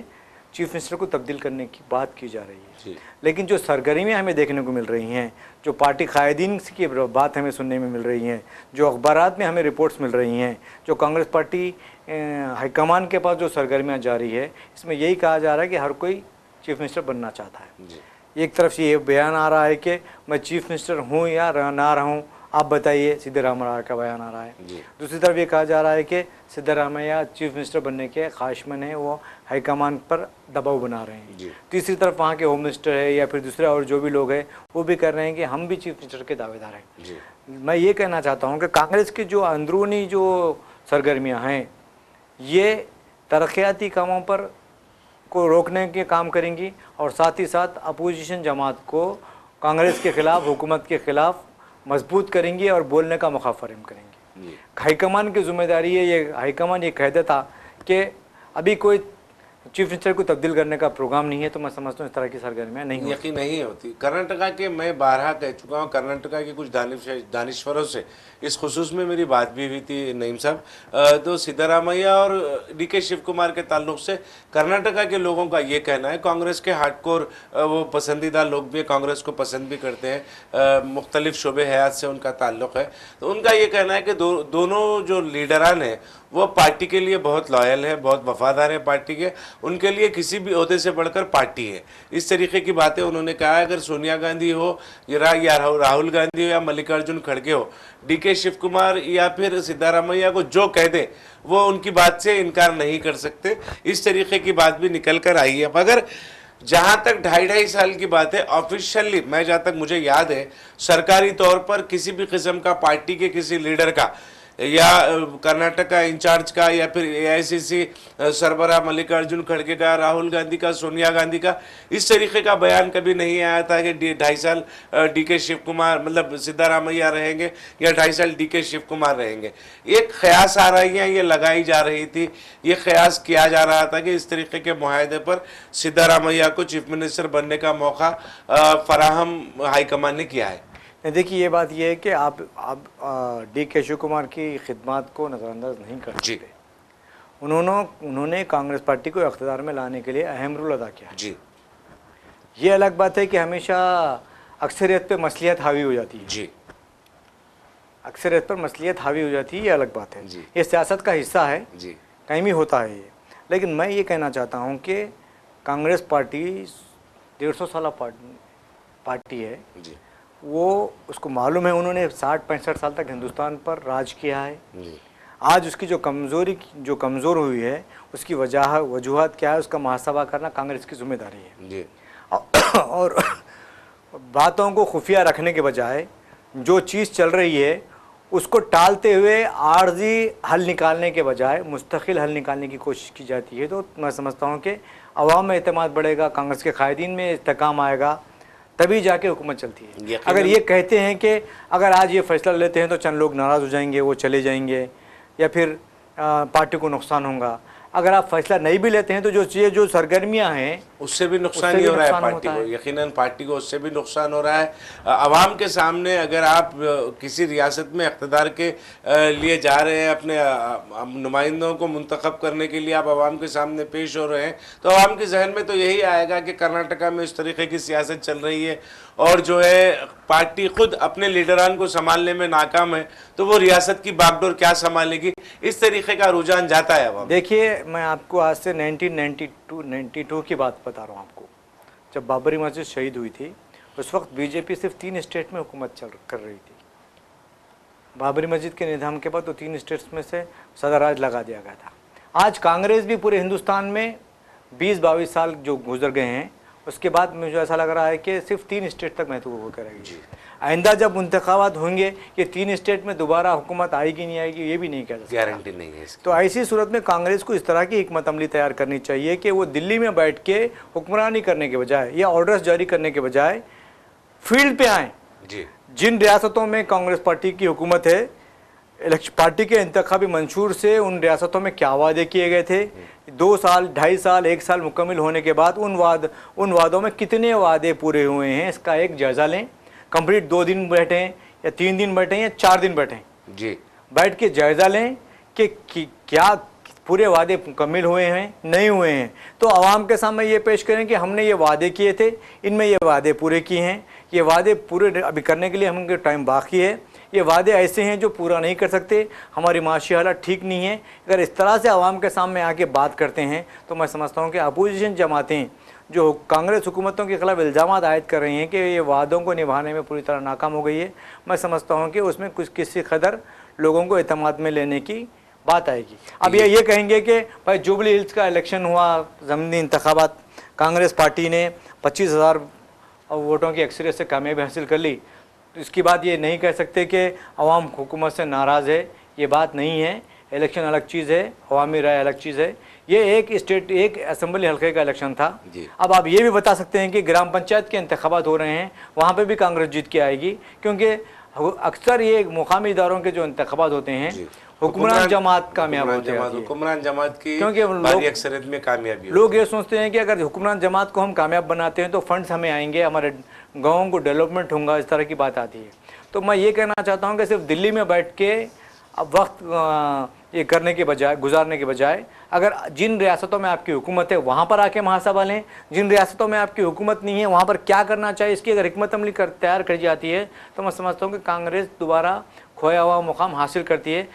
चीफ मिनिस्टर को तब्दील करने की बात की जा रही है। जी लेकिन जो सरगर्मियाँ हमें देखने को मिल रही हैं, जो पार्टी कायदीन की बात हमें सुनने में मिल रही हैं, जो अखबारात में हमें रिपोर्ट्स मिल रही हैं, जो कांग्रेस पार्टी हाईकमान के पास जो सरगर्मियाँ जारी है, इसमें यही कहा जा रहा है कि हर कोई चीफ मिनिस्टर बनना चाहता है। जी एक तरफ से ये बयान आ रहा है कि मैं चीफ मिनिस्टर हूँ या ना रहूँ, आप बताइए, सिद्धरामैया का बयान आ रहा है। जी दूसरी तरफ ये कहा जा रहा है कि सिद्धरामैया चीफ मिनिस्टर बनने के ख्वाहिशमंद हैं, वो हाईकमान पर दबाव बना रहे हैं। जी तीसरी तरफ वहाँ के होम मिनिस्टर है या फिर दूसरे और जो भी लोग हैं वो भी कर रहे हैं कि हम भी चीफ मिनिस्टर के दावेदार हैं। जी मैं ये कहना चाहता हूँ कि कांग्रेस की जो अंदरूनी जो सरगर्मियाँ हैं ये तरक्याती कामों पर को रोकने के काम करेंगी और साथ ही साथ अपोजिशन जमात को कांग्रेस के ख़िलाफ़, हुकूमत के ख़िलाफ़ मजबूत करेंगी और बोलने का मौका फराहम करेंगी। जी हाईकमान की जिम्मेदारी है, ये हाईकमान ये कह देता कि अभी कोई चीफ मिनिस्टर को तब्दील करने का प्रोग्राम नहीं है, तो मैं समझता हूँ इस तरह की सरगर्मियाँ नहीं होती। यकीन नहीं होती। कर्नाटका के मैं बारहा कह चुका हूँ, कर्नाटका के कुछ दानिश्वरों से इस खुसूस में मेरी बात भी हुई थी नईम साहब। तो सिद्धरामैया और डीके शिव कुमार के ताल्लुक से कर्नाटका के लोगों का ये कहना है, कांग्रेस के हार्डकोर वो पसंदीदा लोग भी कांग्रेस को पसंद भी करते हैं, मुख्तलिफ शोबे हयात से उनका ताल्लुक़ है, तो उनका ये कहना है कि दोनों जो लीडरान हैं वो पार्टी के लिए बहुत लॉयल है, बहुत वफादार है पार्टी के, उनके लिए किसी भी ओहदे से बढ़कर पार्टी है। इस तरीके की बातें उन्होंने कहा है। अगर सोनिया गांधी हो या राहुल गांधी हो या मल्लिकार्जुन खड़गे हो, डीके शिव कुमार या फिर सिद्धरामैया को जो कह दे वो उनकी बात से इनकार नहीं कर सकते। इस तरीके की बात भी निकल कर आई है। मगर जहाँ तक 2.5 साल की बात है, ऑफिशियली मैं जहाँ तक मुझे याद है, सरकारी तौर पर किसी भी किस्म का पार्टी के किसी लीडर का या कर्नाटक का इंचार्ज का या फिर एआईसीसी सरबराह मल्लिकार्जुन खड़गे का, राहुल गांधी का, सोनिया गांधी का इस तरीके का बयान कभी नहीं आया था कि 2.5 साल डीके शिव कुमार मतलब सिद्धरामैया रहेंगे या 2.5 साल डीके शिव कुमार रहेंगे। एक ख्यास आ रही है, ये लगाई जा रही थी, ये ख्यास किया जा रहा था कि इस तरीके के मुआहदे पर सिद्धरामैया को चीफ मिनिस्टर बनने का मौका फराहम हाईकमान ने किया है। देखिए, ये बात ये है कि आप डी केशव कुमार की खिदमत को नज़रअंदाज नहीं कर सकते। उन्होंने कांग्रेस पार्टी को इक़्तिदार में लाने के लिए अहम रोल अदा किया जी। ये अलग बात है कि हमेशा अक्सरियत पे मसलियत हावी हो जाती है। जी। अक्सरियत पर मसलियत हावी हो जाती है, ये अलग बात है। जी। ये सियासत का हिस्सा है, जी। कहीं भी होता है ये। लेकिन मैं ये कहना चाहता हूँ कि कांग्रेस पार्टी 150 साल पार्टी है। जी। वो उसको मालूम है, उन्होंने 60-65 साल तक हिंदुस्तान पर राज किया है। जी। आज उसकी जो कमज़ोर हुई है उसकी वजूहत क्या है, उसका मुहासबा करना कांग्रेस की जिम्मेदारी है। जी। और बातों को खुफिया रखने के बजाय जो चीज़ चल रही है उसको टालते हुए आर्जी हल निकालने के बजाय मुस्तकिल हल निकालने की कोशिश की जाती है। तो मैं समझता हूँ कि अवाम में एतमाद बढ़ेगा, कांग्रेस के कायदीन में इस्तेकाम आएगा, तभी जाके हुकूमत चलती है। अगर ये कहते हैं कि अगर आज ये फैसला लेते हैं तो चंद लोग नाराज़ हो जाएंगे, वो चले जाएंगे या फिर पार्टी को नुकसान होगा, अगर आप फैसला नहीं भी लेते हैं तो जो सरगर्मियां हैं उससे भी नुकसान ही हो रहा है पार्टी को, यकीनन पार्टी को उससे भी नुकसान हो रहा है। आवाम के सामने अगर आप किसी रियासत में इक़्तिदार के लिए जा रहे हैं, अपने नुमाइंदों को मुंतखब करने के लिए आप आवाम के सामने पेश हो रहे हैं, तो आवाम के जहन में तो यही आएगा कि कर्नाटका में इस तरीके की सियासत चल रही है और जो है पार्टी खुद अपने लीडरान को संभालने में नाकाम है, तो वो रियासत की बागडोर क्या संभालेगी, इस तरीके का रुझान जाता है आवाम। देखिए, मैं आपको आज से 1992 की बात बता रहा हूँ आपको। जब बाबरी मस्जिद शहीद हुई थी उस वक्त बीजेपी सिर्फ 3 स्टेट में हुकूमत कर रही थी। बाबरी मस्जिद के निज़ाम के बाद तो 3 स्टेट्स में से सदर राज लगा दिया गया था। आज कांग्रेस भी पूरे हिंदुस्तान में 20-22 साल जो गुजर गए हैं, उसके बाद मुझे ऐसा लग रहा है कि सिर्फ 3 स्टेट तक महत्व वो करेगी। आइंदा जब इंतखाबात होंगे कि 3 स्टेट में दोबारा हुकूमत आएगी नहीं आएगी ये भी नहीं कह सकते, गारंटी नहीं है इसकी। तो ऐसी सूरत में कांग्रेस को इस तरह की हिकमत अमली तैयार करनी चाहिए कि वो दिल्ली में बैठ के हुक्मरानी करने के बजाय या ऑर्डर्स जारी करने के बजाय फील्ड पे आएँ। जी, जिन रियासतों में कांग्रेस पार्टी की हुकूमत है, पार्टी के इंतखाबी मंशूर से उन रियासतों में क्या वादे किए गए थे, 2 साल 2.5 साल 1 साल मुकम्मल होने के बाद उन वादों में कितने वादे पूरे हुए हैं, इसका एक जायज़ा लें। कंप्लीट 2 दिन बैठें या 3 दिन बैठें या 4 दिन बैठें, जी, बैठ के जायज़ा लें कि क्या पूरे वादे मुकम्मल हुए हैं नहीं हुए हैं, तो आवाम के सामने ये पेश करें कि हमने ये वादे किए थे, इनमें ये वादे पूरे किए हैं, ये वादे पूरे अभी करने के लिए हमके टाइम बाकी है, ये वादे ऐसे हैं जो पूरा नहीं कर सकते, हमारी माशी हालत ठीक नहीं है। अगर इस तरह से आवाम के सामने आके बात करते हैं तो मैं समझता हूँ कि अपोजिशन जमातें जो कांग्रेस हुकूमतों के खिलाफ इल्ज़ाम आयद कर रही हैं कि ये वादों को निभाने में पूरी तरह नाकाम हो गई है, मैं समझता हूँ कि उसमें कुछ किसी कदर लोगों को एतमाद में लेने की बात आएगी। अब ये कहेंगे कि भाई जुबली हिल्स का इलेक्शन हुआ, ज़मीनी इंतखाबात, कांग्रेस पार्टी ने 25,000 वोटों की अक्सरियत से कामयाबी हासिल कर ली, तो इसकी बात ये नहीं कह सकते कि अवाम हुकूमत से नाराज़ है, ये बात नहीं है। इलेक्शन अलग चीज़ है, अवामी राय अलग चीज़ है। ये एक असम्बली हल्के का इलेक्शन था। अब आप ये भी बता सकते हैं कि ग्राम पंचायत के इंतखाबात हो रहे हैं, वहाँ पे भी कांग्रेस जीत के आएगी, क्योंकि अक्सर ये मुकामी इदारों के जो इंतखाबात होते हैं हुक्मरान जमात कामयाब हो जाती है, हुक्मरान जमात की क्योंकि भारी अक्सरियत में कामयाबी लोग ये सोचते हैं कि अगर हुक्मरान जमात को हम कामयाब बनाते हैं तो फंड्स हमें आएंगे, हमारे गाँव को डेवलपमेंट होगा, इस तरह की बात आती है। तो मैं ये कहना चाहता हूँ कि सिर्फ दिल्ली में बैठ के अब वक्त ये करने के बजाय, गुजारने के बजाय, अगर जिन रियासतों में आपकी हुकूमत है वहाँ पर आके मुहासबा लें, जिन रियासतों में आपकी हुकूमत नहीं है वहाँ पर क्या करना चाहिए, इसकी अगर हिकमत अमली तैयार कर जाती है तो मैं समझता हूँ कि कांग्रेस दोबारा खोया हुआ मुकाम हासिल करती है।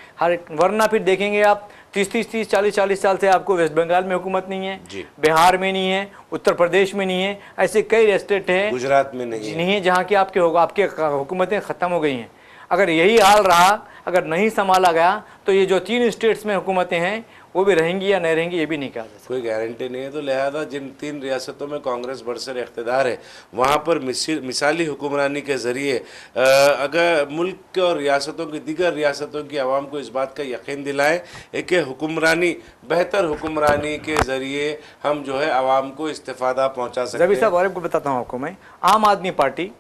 वरना फिर देखेंगे आप 30 40 साल से आपको वेस्ट बंगाल में हुकूमत नहीं है, बिहार में नहीं है, उत्तर प्रदेश में नहीं है, ऐसे कई स्टेट हैं, गुजरात में नहीं है जहाँ की आपकी हुकूमतें ख़त्म हो गई हैं। अगर यही हाल रहा, अगर नहीं संभाला गया तो ये जो 3 स्टेट्स में हुकूमतें हैं वो भी रहेंगी या नहीं रहेंगी ये भी नहीं कहा जा सकता, कोई गारंटी नहीं है। तो लिहाजा जिन 3 रियासतों में कांग्रेस बरसर इख्तिदार है वहाँ पर मिसाली हुक्मरानी के ज़रिए अगर मुल्क और रियासतों की दीगर रियासतों की आवाम को इस बात का यकीन दिलाएं कि हुक्मरानी, बेहतर हुक्मरानी के ज़रिए हम जो है आवाम को इस्तेफादा पहुँचा सकते हैं। जबी साहब और आपको बताता हूँ आपको मैं, आम आदमी पार्टी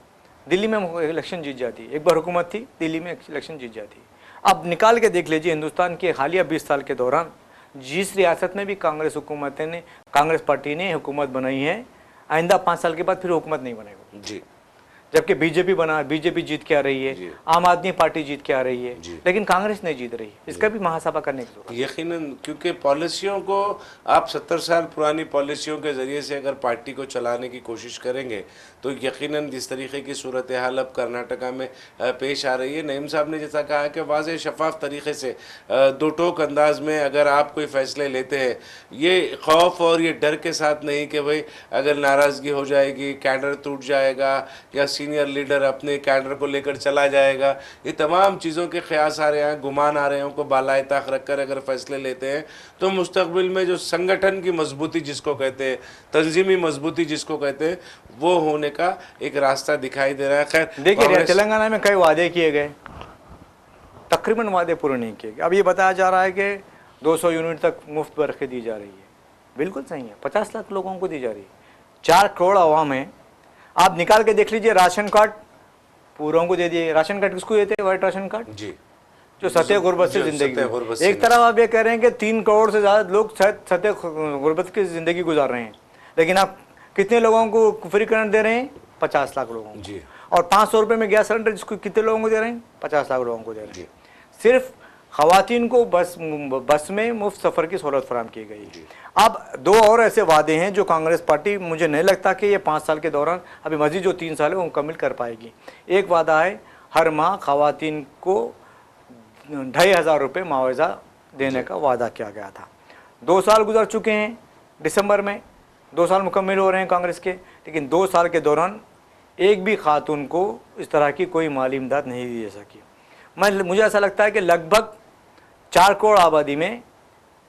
दिल्ली में इलेक्शन जीत जाती है, एक बार हुकूमत थी दिल्ली में इलेक्शन जीत जाती है। अब निकाल के देख लीजिए हिंदुस्तान के हालिया 20 साल के दौरान जिस रियासत में भी कांग्रेस पार्टी ने हुकूमत बनाई है, आइंदा 5 साल के बाद फिर हुकूमत नहीं बनेगी जी, जबकि बीजेपी जीत के आ रही है, आम आदमी पार्टी जीत के आ रही है, लेकिन कांग्रेस नहीं जीत रही। इसका भी मुहासबा करने की जरूरत है यकीनन, क्योंकि पॉलिसियों को आप 70 साल पुरानी पॉलिसियों के ज़रिए से अगर पार्टी को चलाने की कोशिश करेंगे तो यकीनन जिस तरीके की सूरत हाल अब कर्नाटका में पेश आ रही है, नईम साहब ने जैसा कहा कि वाज़ेह शफाफ तरीके से दो टोक अंदाज में अगर आप कोई फ़ैसले लेते हैं, ये खौफ और ये डर के साथ नहीं कि भाई अगर नाराज़गी हो जाएगी, कैडर टूट जाएगा या सीनियर लीडर अपने कैडर को लेकर चला जाएगा, ये तमाम चीज़ों के ख्यास आ रहे हैं, गुमान आ रहे हैं, उनको बालाए ताक रख कर अगर फैसले लेते हैं तो मुस्तकबिल में जो संगठन की मजबूती जिसको कहते हैं, तंजीमी मजबूती जिसको कहते हैं, वो होने का एक रास्ता दिखाई दे रहा है। खैर देखिए तेलंगाना में कई वादे किए गए, तकरीबन वादे पूरे नहीं किए गए। अब ये बताया जा रहा है कि 200 यूनिट तक मुफ्त बरखें दी जा रही है, बिल्कुल सही है, 50 लाख लोगों को दी जा रही है, 4 करोड़ आवाम है। आप निकाल के देख लीजिए, राशन कार्ड पूरों को दे दिए। राशन कार्ड किसको देते हैं? वाइट राशन कार्ड जी, जो सतह गुर्बत से जिंदगी। एक तरफ आप ये कह रहे हैं कि 3 करोड़ से ज़्यादा लोग सतह गुर्बत की ज़िंदगी गुजार रहे हैं, लेकिन आप कितने लोगों को फ्री करंट दे रहे हैं? 50 लाख लोगों को जी। और 500 रुपये में गैस सिलेंडर जिसको कितने लोगों को दे रहे हैं? 50 लाख लोगों को दे रहे हैं। सिर्फ ख़वातीन को बस में मुफ्त सफ़र की सहूलत फराहम की गई। अब 2 और ऐसे वादे हैं जो कांग्रेस पार्टी, मुझे नहीं लगता कि ये 5 साल के दौरान, अभी मज़ीद जो 3 साल है वो मुकम्मल कर पाएगी। एक वादा है हर माह ख़वातीन को 2500 रुपये मुआवजा देने का वादा किया गया था। 2 साल गुजर चुके हैं, दिसंबर में 2 साल मुकम्मल हो रहे हैं कांग्रेस के, लेकिन 2 साल के दौरान एक भी खातून को इस तरह की कोई माली इमदाद नहीं दी जा सकी। मुझे ऐसा लगता है कि लगभग 4 करोड़ आबादी में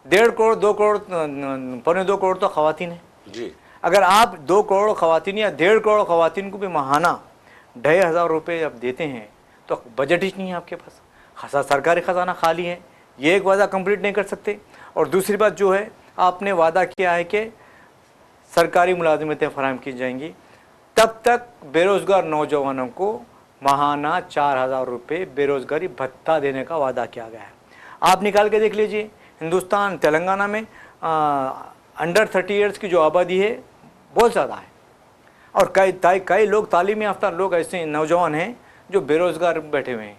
1.5 करोड़ 2 करोड़ 2.25 करोड़ तो खवातीन है। जी अगर आप 2 करोड़ खवातीन या 1.5 करोड़ खवातीन को भी महाना 2,500 रुपये आप देते हैं तो बजट ही नहीं है आपके पास, खासा सरकारी ख़जाना खाली है। ये एक वादा कंप्लीट नहीं कर सकते। और दूसरी बात जो है, आपने वादा किया है कि सरकारी मुलाजिमतें फराहम की जाएंगी, तब तक बेरोज़गार नौजवानों को महाना 4,000 रुपये बेरोज़गारी भत्ता देने का वादा किया गया है। आप निकाल के देख लीजिए, हिंदुस्तान तेलंगाना में अंडर 30 ईयर्स की जो आबादी है बहुत ज़्यादा है, और कई लोग तालीम याफ्ता लोग ऐसे नौजवान हैं जो बेरोज़गार बैठे हुए हैं।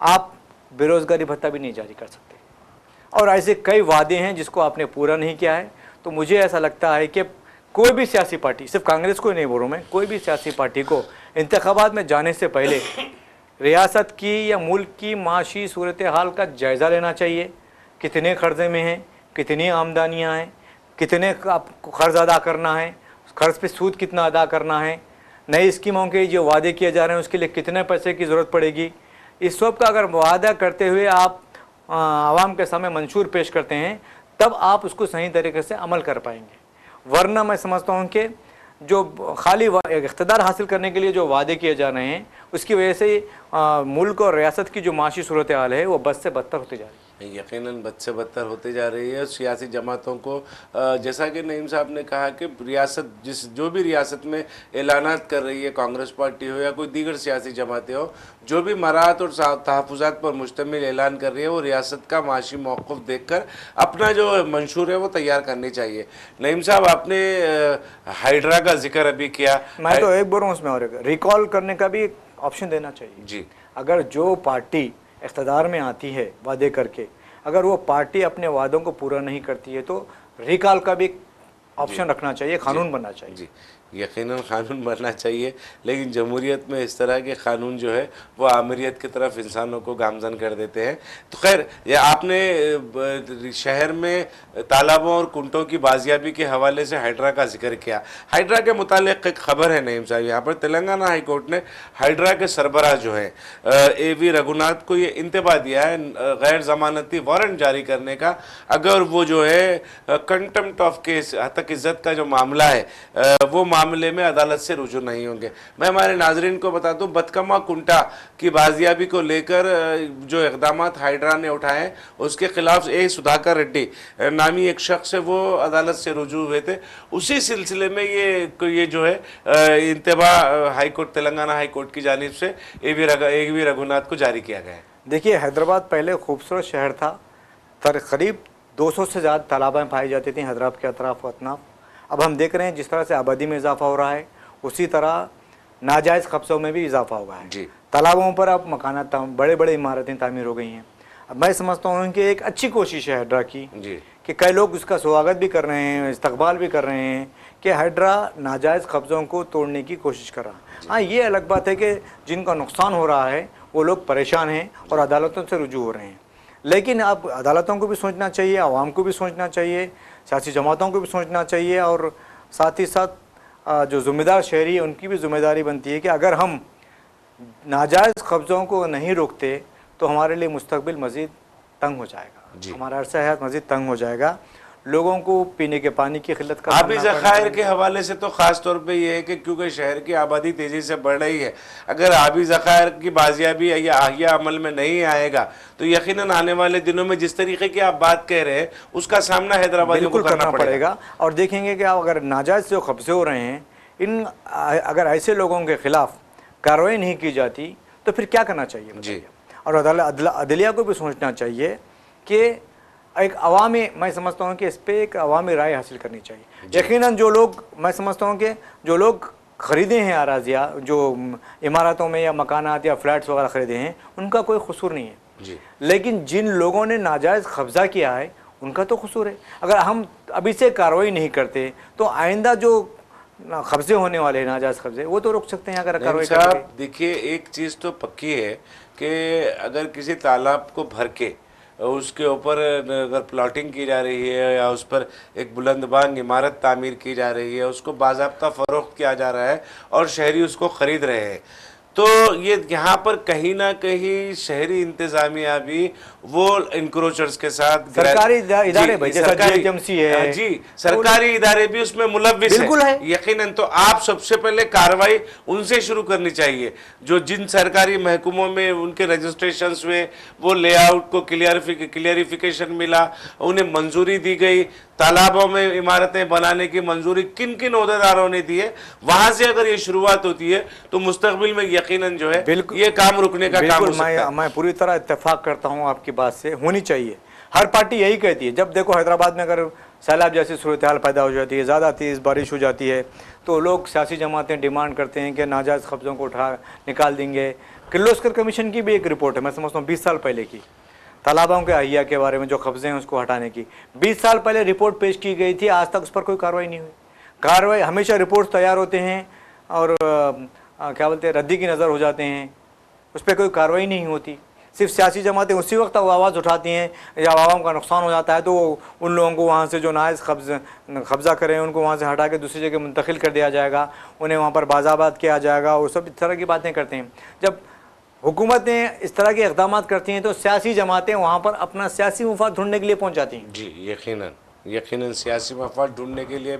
आप बेरोज़गारी भत्ता भी नहीं जारी कर सकते, और ऐसे कई वादे हैं जिसको आपने पूरा नहीं किया है। तो मुझे ऐसा लगता है कि कोई भी सियासी पार्टी, सिर्फ कांग्रेस को ही नहीं बोल रहा हूँ मैं, कोई भी सियासी पार्टी को इंतखाबात में जाने से पहले रियासत की या मुल्क की माशी सूरत हाल का जायज़ा लेना चाहिए। कितने कर्ज़े में हैं, कितनी आमदनियाँ हैं, कितने आपको कर्ज़ अदा करना है, कर्ज़ पे सूद कितना अदा करना है, नई स्कीमों के जो वादे किए जा रहे हैं उसके लिए कितने पैसे की ज़रूरत पड़ेगी। इस सब का अगर वादा करते हुए आप आवाम के सामने मंशूर पेश करते हैं, तब आप उसको सही तरीके से अमल कर पाएंगे। वरना मैं समझता हूँ कि जो खाली इक़्तिदार हासिल करने के लिए जो वादे किए जा रहे हैं, उसकी वजह से मुल्क और रियासत की जो माशी सूरत हाल है वो बद से बदतर होती जा रही है। यकीनन बद से बदतर होती जा रही है। सियासी जमातों को जैसा कि नईम साहब ने कहा कि रियासत जो भी रियासत में ऐलानात कर रही है, कांग्रेस पार्टी हो या कोई दीगर सियासी जमातें हो, जो भी मराहत और तहफ़्फ़ुज़ात पर मुश्तमिल ऐलान कर रही है, वो रियासत का माशी मौक़िफ़ देख कर अपना जो मंशूर है वो तैयार करनी चाहिए। नईम साहब, आपने हाइड्रा का जिक्र अभी किया, मैं तो एक बोल रहा हूँ उसमें, और रिकॉल करने का भी ऑप्शन देना चाहिए जी। अगर जो पार्टी इक़्तिदार में आती है वादे करके, अगर वो पार्टी अपने वादों को पूरा नहीं करती है तो रिकॉल का भी ऑप्शन रखना चाहिए, कानून बनना चाहिए। जी, यकीनन कानून बनना चाहिए, लेकिन जमहूरियत में इस तरह के कानून जो है वो आमिरियत की तरफ इंसानों को गामजन कर देते हैं। तो खैर, ये आपने शहर में तालाबों और कुंटों की बाजियाबी के हवाले से हाइड्रा का जिक्र किया। हाइड्रा के मुतालिक एक ख़बर है नईम साहब, यहाँ पर तेलंगाना हाई कोर्ट ने हाइड्रा के सरबराह जो है AV रघुनाथ को ये इंतबा दिया है गैर ज़मानती वारंट जारी करने का, अगर वो जो है कंटेम्प्ट ऑफ केस, हतक इज़्ज़त का जो मामला है वो मामले में अदालत से रुजू नहीं होंगे। मैं हमारे नाजरीन को बता दूं, बदकमा कुंटा की बाजियाबी को लेकर जो इक़दाम हाइड्रा ने उठाए हैं उसके खिलाफ सुधाकर रेड्डी नामी एक शख्स है, वो अदालत से रुजू हुए थे। उसी सिलसिले में ये जो है इंतबा high court, Telangana high court की जानिब से AV रघुनाथ को जारी किया गया है। देखिए, हैदराबाद पहले खूबसूरत शहर था, करीब 200 से ज़्यादा तालाबें पाई जाती थी हैदराबाद के अतराफ व अतनाफ। अब हम देख रहे हैं जिस तरह से आबादी में इजाफा हो रहा है, उसी तरह नाजायज़ कब्ज़ों में भी इजाफा हुआ है जी। तालाबों पर अब मकानात, बड़े बड़े इमारतें तामीर हो गई हैं। अब मैं समझता हूँ कि एक अच्छी कोशिश है हाइड्रा की जी। कि कई लोग उसका स्वागत भी कर रहे हैं, इस्तकबाल भी कर रहे हैं कि हाइड्रा नाजायज़ कब्ज़ों को तोड़ने की कोशिश कर रहा है। हाँ, ये अलग बात है कि जिनका नुकसान हो रहा है वो लोग परेशान हैं और अदालतों से रुजू हो रहे हैं। लेकिन अब अदालतों को भी सोचना चाहिए, आवाम को भी सोचना चाहिए, सियासी जमातों को भी सोचना चाहिए, और साथ ही साथ जो ज़िम्मेदार शहरी है उनकी भी ज़िम्मेदारी बनती है कि अगर हम नाजायज़ कब्ज़ों को नहीं रोकते तो हमारे लिए मुस्तकबिल मज़ीद तंग हो जाएगा, हमारा अरसा हयात मज़ीद तंग हो जाएगा। लोगों को पीने के पानी की किल्लत का आबी ज़खायर के हवाले से तो ख़ास तौर पे ये है कि क्योंकि शहर की आबादी तेज़ी से बढ़ रही है, अगर आबी ज़खायर की बाजियाबी या आहिया अमल में नहीं आएगा तो यकीनन आने वाले दिनों में जिस तरीके की आप बात कह रहे हैं उसका सामना हैदराबाद को करना पड़ेगा। और देखेंगे कि अगर नाजायज़ जो कब्ज़े हो रहे हैं, अगर ऐसे लोगों के ख़िलाफ़ कार्रवाई नहीं की जाती तो फिर क्या करना चाहिए जी। और अदलिया को भी सोचना चाहिए कि एक अवामी, मैं समझता हूँ कि इस पर एक अवामी राय हासिल करनी चाहिए। यकीनन जो लोग, मैं समझता हूँ कि जो लोग ख़रीदे हैं अराजिया, जो इमारतों में या मकानात या फ्लैट्स वगैरह ख़रीदे हैं, उनका कोई कसूर नहीं है जी। लेकिन जिन लोगों ने नाजायज़ कब्ज़ा किया है उनका तो कसूर है। अगर हम अभी से कार्रवाई नहीं करते तो आइंदा जो कब्ज़े होने वाले हैं नाजायज़ कब्ज़े, वो तो रोक सकते हैं अगर कार्रवाई करें। देखिए, एक चीज़ तो पक्की है कि अगर किसी तालाब को भर के उसके ऊपर अगर प्लॉटिंग की जा रही है या उस पर एक बुलंदबांग इमारत तामीर की जा रही है, उसको बाज़ाब्ता फ़रोख्त किया जा रहा है और शहरी उसको ख़रीद रहे हैं, तो ये यहाँ पर कहीं ना कहीं शहरी इंतजामिया भी वो इंक्रोचर्स के साथ सरकारी इदारे भाई, जैसा GHMC है, हाँ जी, सरकारी इदारे भी उसमें मुलव्विस बिल्कुल है। यकीनन। तो आप सबसे पहले कार्रवाई उनसे शुरू करनी चाहिए, जो जिन सरकारी महकमों में उनके रजिस्ट्रेशंस में वो लेआउट को क्लियरिफिकेशन मिला, उन्हें मंजूरी दी गई, तालाबों में इमारतें बनाने की मंजूरी किन किन ओहदेदारों ने दी है, वहां से अगर ये शुरुआत होती है तो मुस्तकबिल में यकीनन जो है ये काम रुकने का काम हो सकता है। मैं पूरी तरह इत्तेफाक करता हूँ आपकी बात से, होनी चाहिए। हर पार्टी यही कहती है। जब देखो हैदराबाद में अगर सैलाब जैसी सूरत हाल पैदा हो जाती है, ज़्यादा तेज़ बारिश हो जाती है, तो लोग सियासी जमातें डिमांड करते हैं कि नाजायज़ कब्ज़ों को निकाल देंगे। किर्लोस्कर कमीशन की भी एक रिपोर्ट है, मैं समझता हूँ 20 साल पहले की, तालाबों के अहिया के बारे में जो कब्जे हैं उसको हटाने की 20 साल पहले रिपोर्ट पेश की गई थी। आज तक उस पर कोई कार्रवाई नहीं हुई। कार्रवाई हमेशा रिपोर्ट तैयार होते हैं और क्या बोलते हैं, रद्दी की नज़र हो जाते हैं, उस पर कोई कार्रवाई नहीं होती। सिर्फ सियासी जमातें उसी वक्त आवाज़ उठाती हैं जब आवाम का नुकसान हो जाता है, तो उन लोगों को वहाँ से जो नाइज कब्ज़ा करें उनको वहाँ से हटा के दूसरी जगह मुंतकिल कर दिया जाएगा, उन्हें वहाँ पर बाज़ाबात किया जाएगा, वो सब इस तरह की बातें करते हैं। जब हुकूमतें इस तरह के इक़दाम करती हैं तो सियासी जमातें वहाँ पर अपना सियासी मुफाद ढूंढने के लिए पहुँच जाती हैं। जी यकीनन सियासी मफाद ढूंढने के लिए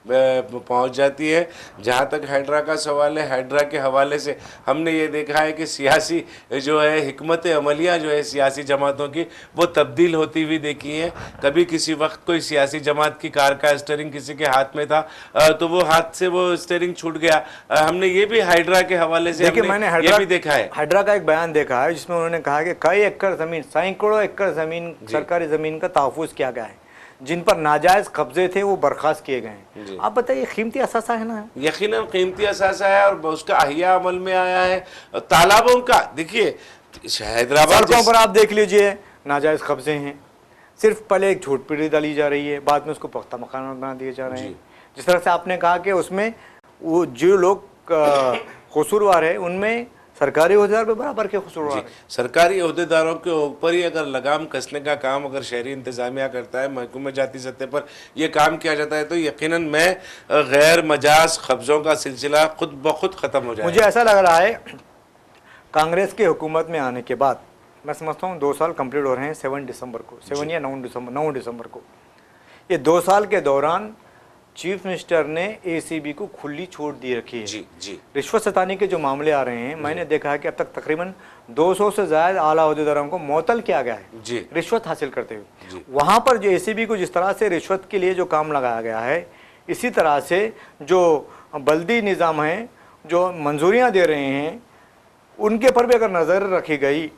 पहुंच जाती है। जहां तक हाइड्रा का सवाल है, हाइड्रा के हवाले से हमने ये देखा है कि सियासी जो है हिकमत अमलियाँ जो है सियासी जमातों की वो तब्दील होती हुई देखी हैं। कभी किसी वक्त कोई सियासी जमात की कार का स्टीयरिंग किसी के हाथ में था तो वो हाथ से वो स्टीयरिंग छूट गया। हमने ये भी हाइड्रा के हवाले से मैंने ये भी देखा है। हाइड्रा का एक बयान देखा है जिसमें उन्होंने कहा कि कई एकड़ ज़मीन, सैकड़ों एकड़ ज़मीन, सरकारी ज़मीन का तहफ़्फ़ुज़ किया गया है, जिन पर नाजायज़ कब्जे थे वो बर्खास्त किए गए हैं। आप बताइए, कीमती असासा है ना? यकीनन कीमती असासा है और उसका अहिया अमल में आया है। तालाबों का देखिए, हैदराबाद सड़कों पर आप देख लीजिए नाजायज़ कब्जे हैं। सिर्फ पहले एक झोपड़ी डाली जा रही है, बाद में उसको पुख्ता मकान बना दिए जा रहे हैं। जिस तरह से आपने कहा कि उसमें वो जो लोग कसूरवार है उनमें सरकारी ओहदेदार भी बराबर के कसूरवार हैं। सरकारी ओहदेदारों के ऊपर ही अगर लगाम कसने का काम अगर शहरी इंतजामिया करता है, महकूमत जाती सतह पर यह काम किया जाता है, तो यकीनन मैं गैर मजाज कब्ज़ों का सिलसिला खुद ब खुद ख़त्म हो जाएगा। मुझे ऐसा लग रहा है कांग्रेस की हुकूमत में आने के बाद, मैं समझता हूँ 2 साल कंप्लीट हो रहे हैं 7 दिसंबर को, 7 या 9 दिसंबर को। ये 2 साल के दौरान चीफ मिनिस्टर ने ACB को खुली छूट दी रखी है। जी रिश्वत सतानी के जो मामले आ रहे हैं, मैंने देखा है कि अब तक तकरीबन 200 से ज़्यादा आला ओहदेदारों को मुअत्तल किया गया है रिश्वत हासिल करते हुए। वहाँ पर जो ACB को जिस तरह से रिश्वत के लिए जो काम लगाया गया है, इसी तरह से जो बल्दी निज़ाम हैं जो मंजूरियाँ दे रहे हैं उनके पर भी अगर नज़र रखी गई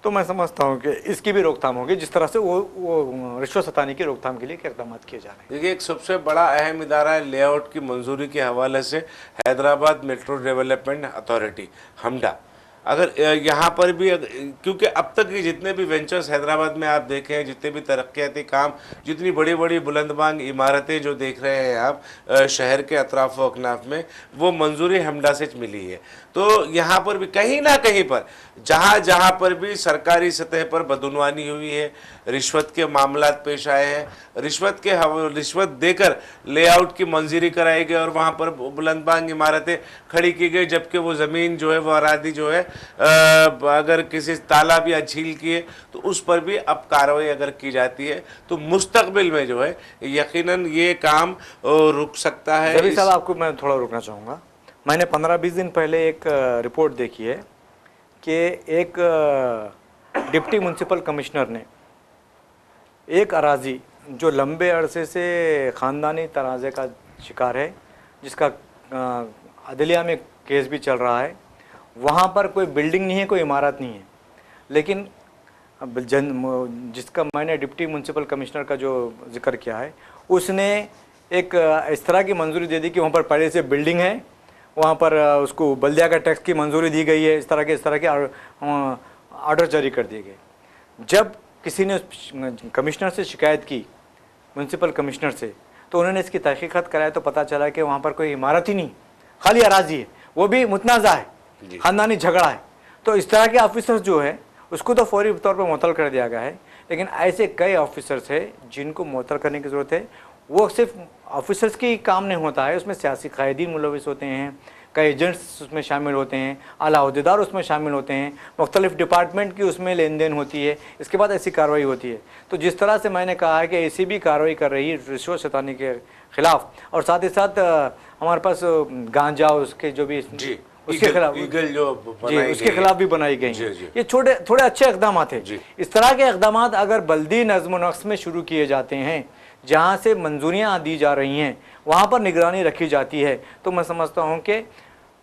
तो मैं समझता हूँ कि इसकी भी रोकथाम होगी, जिस तरह से वो रिश्वत सतानी की रोकथाम के लिए इक़दाम किए जा रहे हैं। देखिए, एक सबसे बड़ा अहम इदारा है लेआउट की मंजूरी के हवाले से हैदराबाद मेट्रो डेवलपमेंट अथॉरिटी, हमडा। अगर यहाँ पर भी क्योंकि अब तक के जितने भी वेंचर्स हैदराबाद में आप देखें, जितने भी तरक्याती काम, जितनी बड़ी बड़ी बुलंदबांग इमारतें जो देख रहे हैं आप शहर के अतराफ व अकनाफ में, वो मंजूरी हमडा से मिली है। तो यहाँ पर भी कहीं ना कहीं पर जहाँ पर भी सरकारी सतह पर बदउनवानी हुई है, रिश्वत के मामला पेश आए हैं, रिश्वत देकर लेआउट की मंजूरी कराई गई और वहाँ पर बुलंदबांग इमारतें खड़ी की गई, जबकि वो ज़मीन जो है वो अरादी जो है अगर किसी तालाब या झील की है तो उस पर भी अब कार्रवाई अगर की जाती है तो मुस्तकबिल में जो है यकीनन ये काम रुक सकता है। जबीर साहब, आपको मैं थोड़ा रुकना चाहूँगा। मैंने 15-20 दिन पहले एक रिपोर्ट देखी है कि एक डिप्टी म्यूनसिपल कमिश्नर ने एक अराजी जो लंबे अरसे से ख़ानदानी तनाज़े का शिकार है, जिसका अदलिया में केस भी चल रहा है, वहाँ पर कोई बिल्डिंग नहीं है, कोई इमारत नहीं है, लेकिन जिसका मैंने डिप्टी म्यूनसिपल कमिश्नर का जो जिक्र किया है, उसने एक इस तरह की मंजूरी दे दी कि वहाँ पर पहले से बिल्डिंग है, वहाँ पर उसको बल्दिया का टैक्स की मंजूरी दी गई है, इस तरह के ऑर्डर जारी कर दिए गए। जब किसी ने कमिश्नर से शिकायत की, म्यूनसिपल कमिश्नर से, तो उन्होंने इसकी तहकीकात कराया तो पता चला कि वहाँ पर कोई इमारत ही नहीं, खाली अराजी है, वो भी मुतनाज़ा है, ख़ानदानी झगड़ा है। तो इस तरह के ऑफिसर्स जो है उसको तो फौरी तौर पर मुअत्तल कर दिया गया है, लेकिन ऐसे कई ऑफिसर्स हैं जिनको मुअत्तल करने की ज़रूरत है। वो सिर्फ ऑफिसर्स की काम नहीं होता है, उसमें सियासी कायदीन मुलविस होते हैं, कई एजेंट्स उसमें शामिल होते हैं, आला अहदेदार उसमें शामिल होते हैं, मुख्तलिफ डिपार्टमेंट की उसमें लेन देन होती है, इसके बाद ऐसी कार्रवाई होती है। तो जिस तरह से मैंने कहा है कि ACB कार्रवाई कर रही है रिश्वत शैतानी के ख़िलाफ़, और साथ ही साथ हमारे पास गांजा उसके जो भी जी उसके खिलाफ ईगल जो जी उसके खिलाफ भी बनाई गई जी, हैं। जी। ये छोटे थोड़े अच्छे इकदाम थे। जी। इस तरह के इकदाम अगर बल्दी नज़्म व नक्श में शुरू किए जाते हैं, जहाँ से मंजूरियाँ दी जा रही हैं वहाँ पर निगरानी रखी जाती है, तो मैं समझता हूँ कि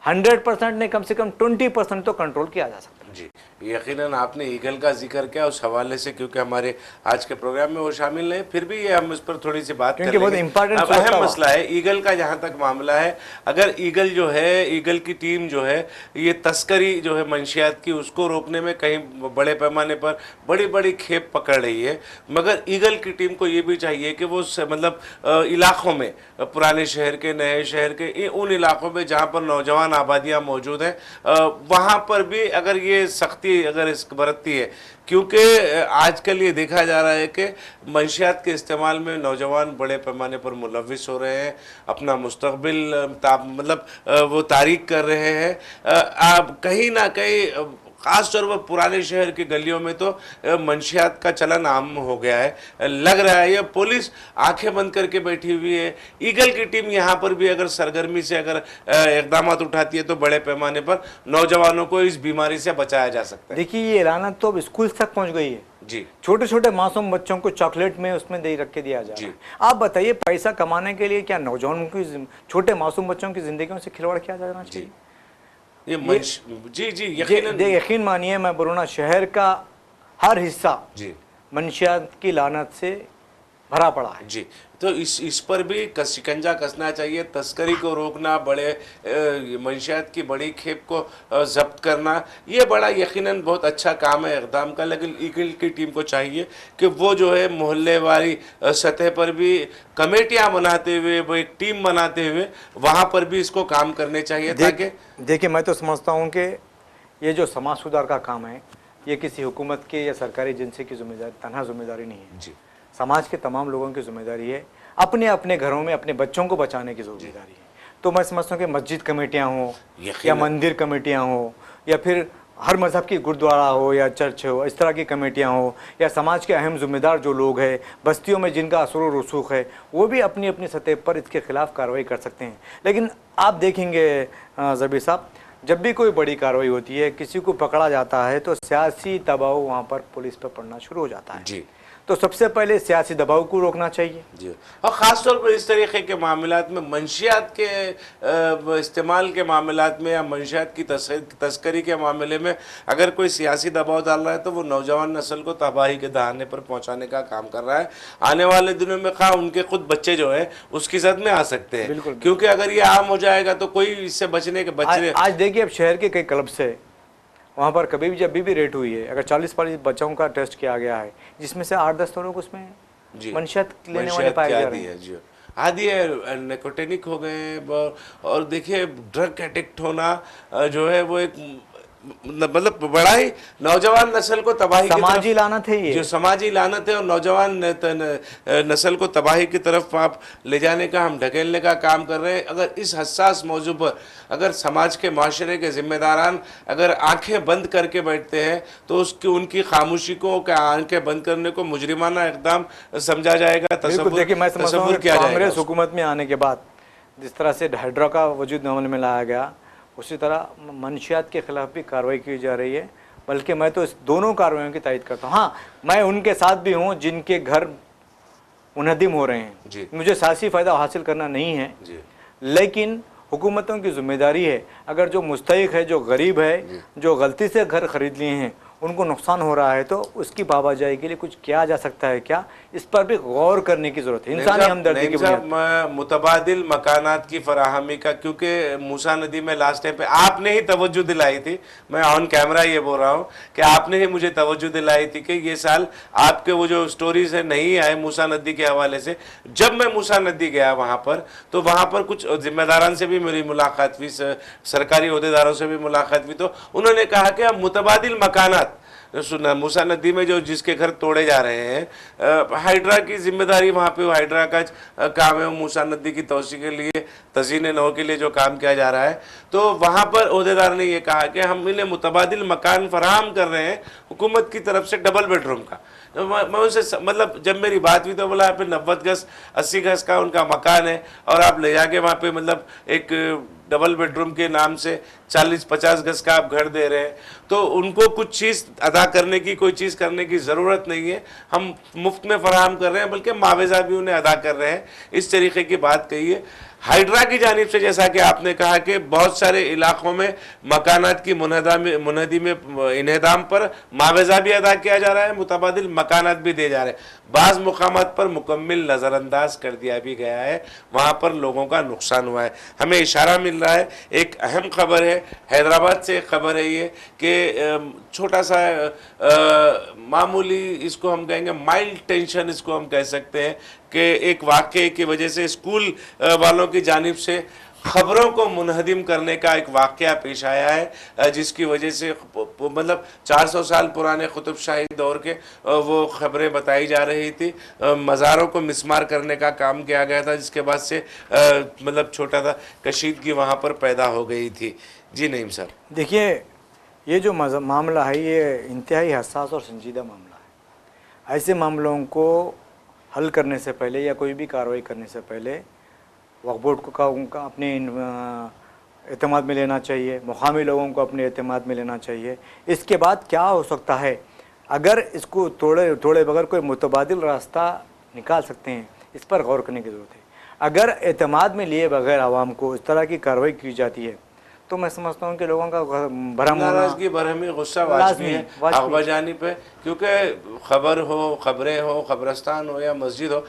100% ने कम से कम 20% तो कंट्रोल किया जा सकता है। जी, यकीनन आपने ईगल का जिक्र किया उस हवाले से, क्योंकि हमारे आज के प्रोग्राम में वो शामिल नहीं, फिर भी ये हम उस पर थोड़ी सी बात क्योंकि बहुत करेंगे। important अब सोचता अहम हुआ। मसला है ईगल का, जहाँ तक मामला है, अगर ईगल जो है, ईगल की टीम जो है, ये तस्करी जो है मंशियात की, उसको रोकने में कहीं बड़े पैमाने पर बड़ी बड़ी खेप पकड़ रही है, मगर ईगल की टीम को ये भी चाहिए कि वो मतलब इलाकों में, पुराने शहर के, नए शहर के, उन इलाकों में जहाँ पर नौजवान आबादियाँ मौजूद हैं, वहाँ पर भी अगर ये सख्ती अगर इस बरतती है, क्योंकि आजकल ये देखा जा रहा है कि मंशियात के इस्तेमाल में नौजवान बड़े पैमाने पर मुलविस हो रहे हैं, अपना मुस्तकबिल मतलब वो तारीक कर रहे हैं। कहीं ना कहीं ख़ास तौर पर पुराने शहर की गलियों में तो मंशियात का चलन आम हो गया है। लग रहा है ये पुलिस आंखें बंद करके बैठी हुई है। ईगल की टीम यहाँ पर भी अगर सरगर्मी से अगर इकदाम उठाती है तो बड़े पैमाने पर नौजवानों को इस बीमारी से बचाया जा सकता है। देखिए, ये लानत तो अब स्कूल तक पहुँच गई है। जी, छोटे छोटे मासूम बच्चों को चॉकलेट में उसमें दे रख के दिया जा रहा है। आप बताइए, पैसा कमाने के लिए क्या नौजवानों की, छोटे मासूम बच्चों की जिंदगियों से खिलवाड़ किया जाना चाहिए? जी यकीनन यकीन मानिए, मैं बोलूँ ना, शहर का हर हिस्सा जी मंशियात की लानत से भरा पड़ा है। जी, तो इस पर भी शिकंजा कसना चाहिए। तस्करी को रोकना, बड़े मंशियात की बड़ी खेप को जब्त करना, ये बड़ा यकीनन बहुत अच्छा काम है इक़दाम का, लेकिन ईगल की टीम को चाहिए कि वो जो है मोहल्ले वाली सतह पर भी कमेटियां बनाते हुए, वो एक टीम बनाते हुए वहाँ पर भी इसको काम करने चाहिए, ताकि देखिए, मैं तो समझता हूँ कि ये जो समाज सुधार का काम है, ये किसी हुकूमत के या सरकारी एजेंसी की तनहा जिम्मेदारी नहीं है। जी, समाज के तमाम लोगों की जिम्मेदारी है, अपने अपने घरों में अपने बच्चों को बचाने की जिम्मेदारी है। तो मैं समझता हूँ कि मस्जिद कमेटियाँ हों या मंदिर कमेटियाँ हों, या फिर हर मज़हब की गुरुद्वारा हो या चर्च हो, इस तरह की कमेटियाँ हो, या समाज के अहम जिम्मेदार जो लोग हैं बस्तियों में जिनका असर व रसूख है, वो भी अपनी अपनी सतह पर इसके खिलाफ कार्रवाई कर सकते हैं। लेकिन आप देखेंगे ज़बीर साहब, जब भी कोई बड़ी कार्रवाई होती है, किसी को पकड़ा जाता है, तो सियासी दबाव वहाँ पर पुलिस पर पड़ना शुरू हो जाता है। जी, तो सबसे पहले सियासी दबाव को रोकना चाहिए। जी, और ख़ास तौर पर इस तरीके के मामलात में, मंशियात के इस्तेमाल के मामलात में या मंशियात की तस्करी के मामले में अगर कोई सियासी दबाव डाल रहा है तो वो नौजवान नस्ल को तबाही के दहाने पर पहुंचाने का काम कर रहा है। आने वाले दिनों में खा उनके खुद बच्चे जो है उसकी जद में आ सकते हैं, क्योंकि अगर ये आम हो जाएगा तो कोई इससे बचने के बच्चे। आज देखिए, अब शहर के कई क्लब से वहाँ पर कभी भी जब भी रेट हुई है, अगर 40-40 बच्चों का टेस्ट किया गया है, जिसमें से 8-10 तो लोग उसमें मंशियात लेने वाले पाए जा रहे हैं। जी, आदि है, निकोटिनिक हो गए। और देखिए, ड्रग एडिक्ट होना जो है वो एक मतलब बड़ा ही नौजवान नस्ल को तबाही, समाजी लानत है ये, जो समाजी लानत है, और नौजवान नस्ल को तबाही की तरफ आप ले जाने का, हम ढकेलने का काम कर रहे हैं। अगर इस हसास मौजू पर अगर समाज के माशरे के जिम्मेदारान अगर आंखें बंद करके बैठते हैं तो उसकी उनकी खामोशी को, आंखें बंद करने को मुजरिमाना इक़दाम समझा जाएगा, तसव्वुर किया जाएगा। कांग्रेस हुकूमत में आने के बाद जिस तरह से हाइड्रा का वजूद अमल में लाया गया, उसी तरह मंशियात के खिलाफ भी कार्रवाई की जा रही है। बल्कि मैं तो इस दोनों कार्रवाइयों की तायद करता हूँ। हाँ, मैं उनके साथ भी हूँ जिनके घर मुनहदिम हो रहे हैं। मुझे सियासी फ़ायदा हासिल करना नहीं है, लेकिन हुकूमतों की जिम्मेदारी है, अगर जो मुस्तहिक है, जो गरीब है, जो गलती से घर ख़रीद लिए हैं, उनको नुकसान हो रहा है, तो उसकी बाबाजाई के लिए कुछ किया जा सकता है क्या, इस पर भी गौर करने की ज़रूरत है। इंसानी हमदर्दी की बुनियाद मुतबादिल मकानात की फराहमी का, क्योंकि मूसा नदी में लास्ट टाइम पे आपने ही तवज्जो दिलाई थी, मैं ऑन कैमरा ये बोल रहा हूँ कि आपने ही मुझे तवज्जो दिलाई थी कि ये साल आपके वो जो स्टोरीज है नहीं आए मूसा नदी के हवाले से। जब मैं मूसा नदी गया वहाँ पर, तो वहाँ पर कुछ जिम्मेदारान से भी मेरी मुलाकात हुई, सरकारी अहदेदारों से भी मुलाकात हुई, तो उन्होंने कहा कि अब मुतबादिल मकानात साथ सुना मूसा नदी में जो जिसके घर तोड़े जा रहे हैं, हाइड्रा की जिम्मेदारी वहाँ पे हाइड्रा का काम है, मूसा नदी की तोसी के लिए तज़ीन नौ के लिए जो काम किया जा रहा है। तो वहाँ पर ओहदेदार ने ये कहा कि हम इन्हें मुतबादिल मकान फराहम कर रहे हैं हुकूमत की तरफ से डबल बेडरूम का। तो मैं उनसे मतलब जब मेरी बात हुई तो बोला यहाँ पे 90 गज 80 गज का उनका मकान है और आप ले जाके वहाँ पे मतलब एक डबल बेडरूम के नाम से 40-50 गज का आप घर दे रहे हैं। तो उनको कुछ चीज़ अदा करने की, कोई चीज़ करने की ज़रूरत नहीं है, हम मुफ्त में फराहम कर रहे हैं, बल्कि मुआवजा भी उन्हें अदा कर रहे हैं। इस तरीके की बात कही है। हाइड्रा की जानिब से जैसा कि आपने कहा कि बहुत सारे इलाकों में मकानात की मुनहदी में इन्हदाम पर मुआवजा भी अदा किया जा रहा है, मुतबादिल मकानात भी दिए जा रहे हैं। बाज़ मुकामात पर मुकम्मिल नज़रअंदाज कर दिया भी गया है, वहाँ पर लोगों का नुकसान हुआ है। हमें इशारा मिल रहा है, एक अहम खबर है, हैदराबाद से एक खबर है ये कि छोटा सा मामूली, इसको हम कहेंगे माइल्ड टेंशन, इसको हम कह सकते हैं कि एक वाक़ये की वजह से स्कूल वालों की जानिब से खबरों को मुनहदिम करने का एक वाक़या पेश आया है, जिसकी वजह से मतलब 400 साल पुराने कुतुब शाही दौर के वो खबरें बताई जा रही थी। मज़ारों को मिसमार करने का काम किया गया था, जिसके बाद से मतलब छोटा सा कशीदगी वहाँ पर पैदा हो गई थी। जी नईम साहब, देखिए, ये जो मामला है ये इंतहाई हसास और संजीदा मामला है। ऐसे मामलों को हल करने से पहले या कोई भी कार्रवाई करने से पहले वक्फ बोर्ड को उनका अपने एतमाद में लेना चाहिए, मुकामी लोगों को अपने एतमाद में लेना चाहिए। इसके बाद क्या हो सकता है, अगर इसको तोड़े बगैर कोई मुतबादिल रास्ता निकाल सकते हैं, इस पर गौर करने की ज़रूरत है। अगर एतमाद में लिए बगैर आवाम को इस तरह की कार्रवाई की जाती है तो मैं समझता हूँ कि लोगों का भरम नाराज़गी, बरहमी, गुस्सा वाजिबी है अखबाजानी पे, क्योंकि खबरें हो, कब्रस्तान हो या मस्जिद हो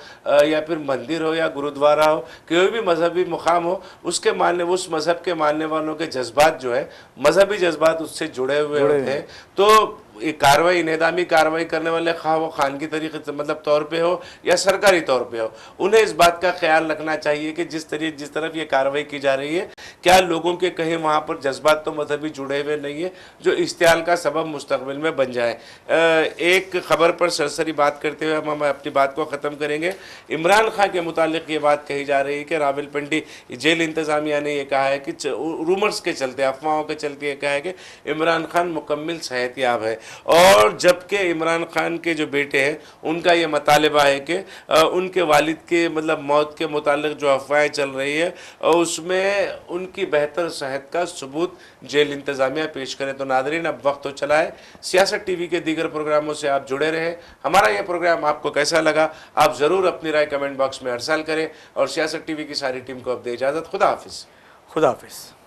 या फिर मंदिर हो या गुरुद्वारा हो, कोई भी मजहबी मुकाम हो, उस मज़हब के मानने वालों के जज्बात जो है, मजहबी जज्बात उससे जुड़े हुए होते हैं। तो कार्रवाई, इनेदामी कार्रवाई करने वाले खा वो खानगी तरीके से मतलब तौर पे हो या सरकारी तौर पे हो, उन्हें इस बात का ख्याल रखना चाहिए कि जिस तरफ ये कार्रवाई की जा रही है, क्या लोगों के कहीं वहाँ पर जज्बात तो मजहबी जुड़े हुए नहीं है जो इश्तियाल का सबब मुस्तकबिल में बन जाए। एक खबर पर सरसरी बात करते हुए हम अपनी बात को ख़त्म करेंगे। इमरान खान के मुतालिक ये बात कही जा रही है कि रावलपिंडी जेल इंतज़ामिया ने यह कहा है कि रूमर्स के चलते, अफवाहों के चलते यह कहा है कि इमरान खान मुकम्मिल सेहतयाब है, और जबकि इमरान खान के जो बेटे हैं उनका ये मुतालबा है कि उनके वालिद के मतलब मौत के मुतालिक जो अफवाहें चल रही है उसमें उनकी बेहतर सेहत का सबूत जेल इंतज़ामिया पेश करें। तो नादरीन, अब वक्त तो चला है, सियासत टीवी के दीगर प्रोग्रामों से आप जुड़े रहें। हमारा यह प्रोग्राम आपको कैसा लगा, आप ज़रूर अपनी राय कमेंट बॉक्स में अरसाल करें, और सियासत टीवी की सारी टीम को अब दे इजाज़त। खुदा हाफिज़। खुदा हाफिज़।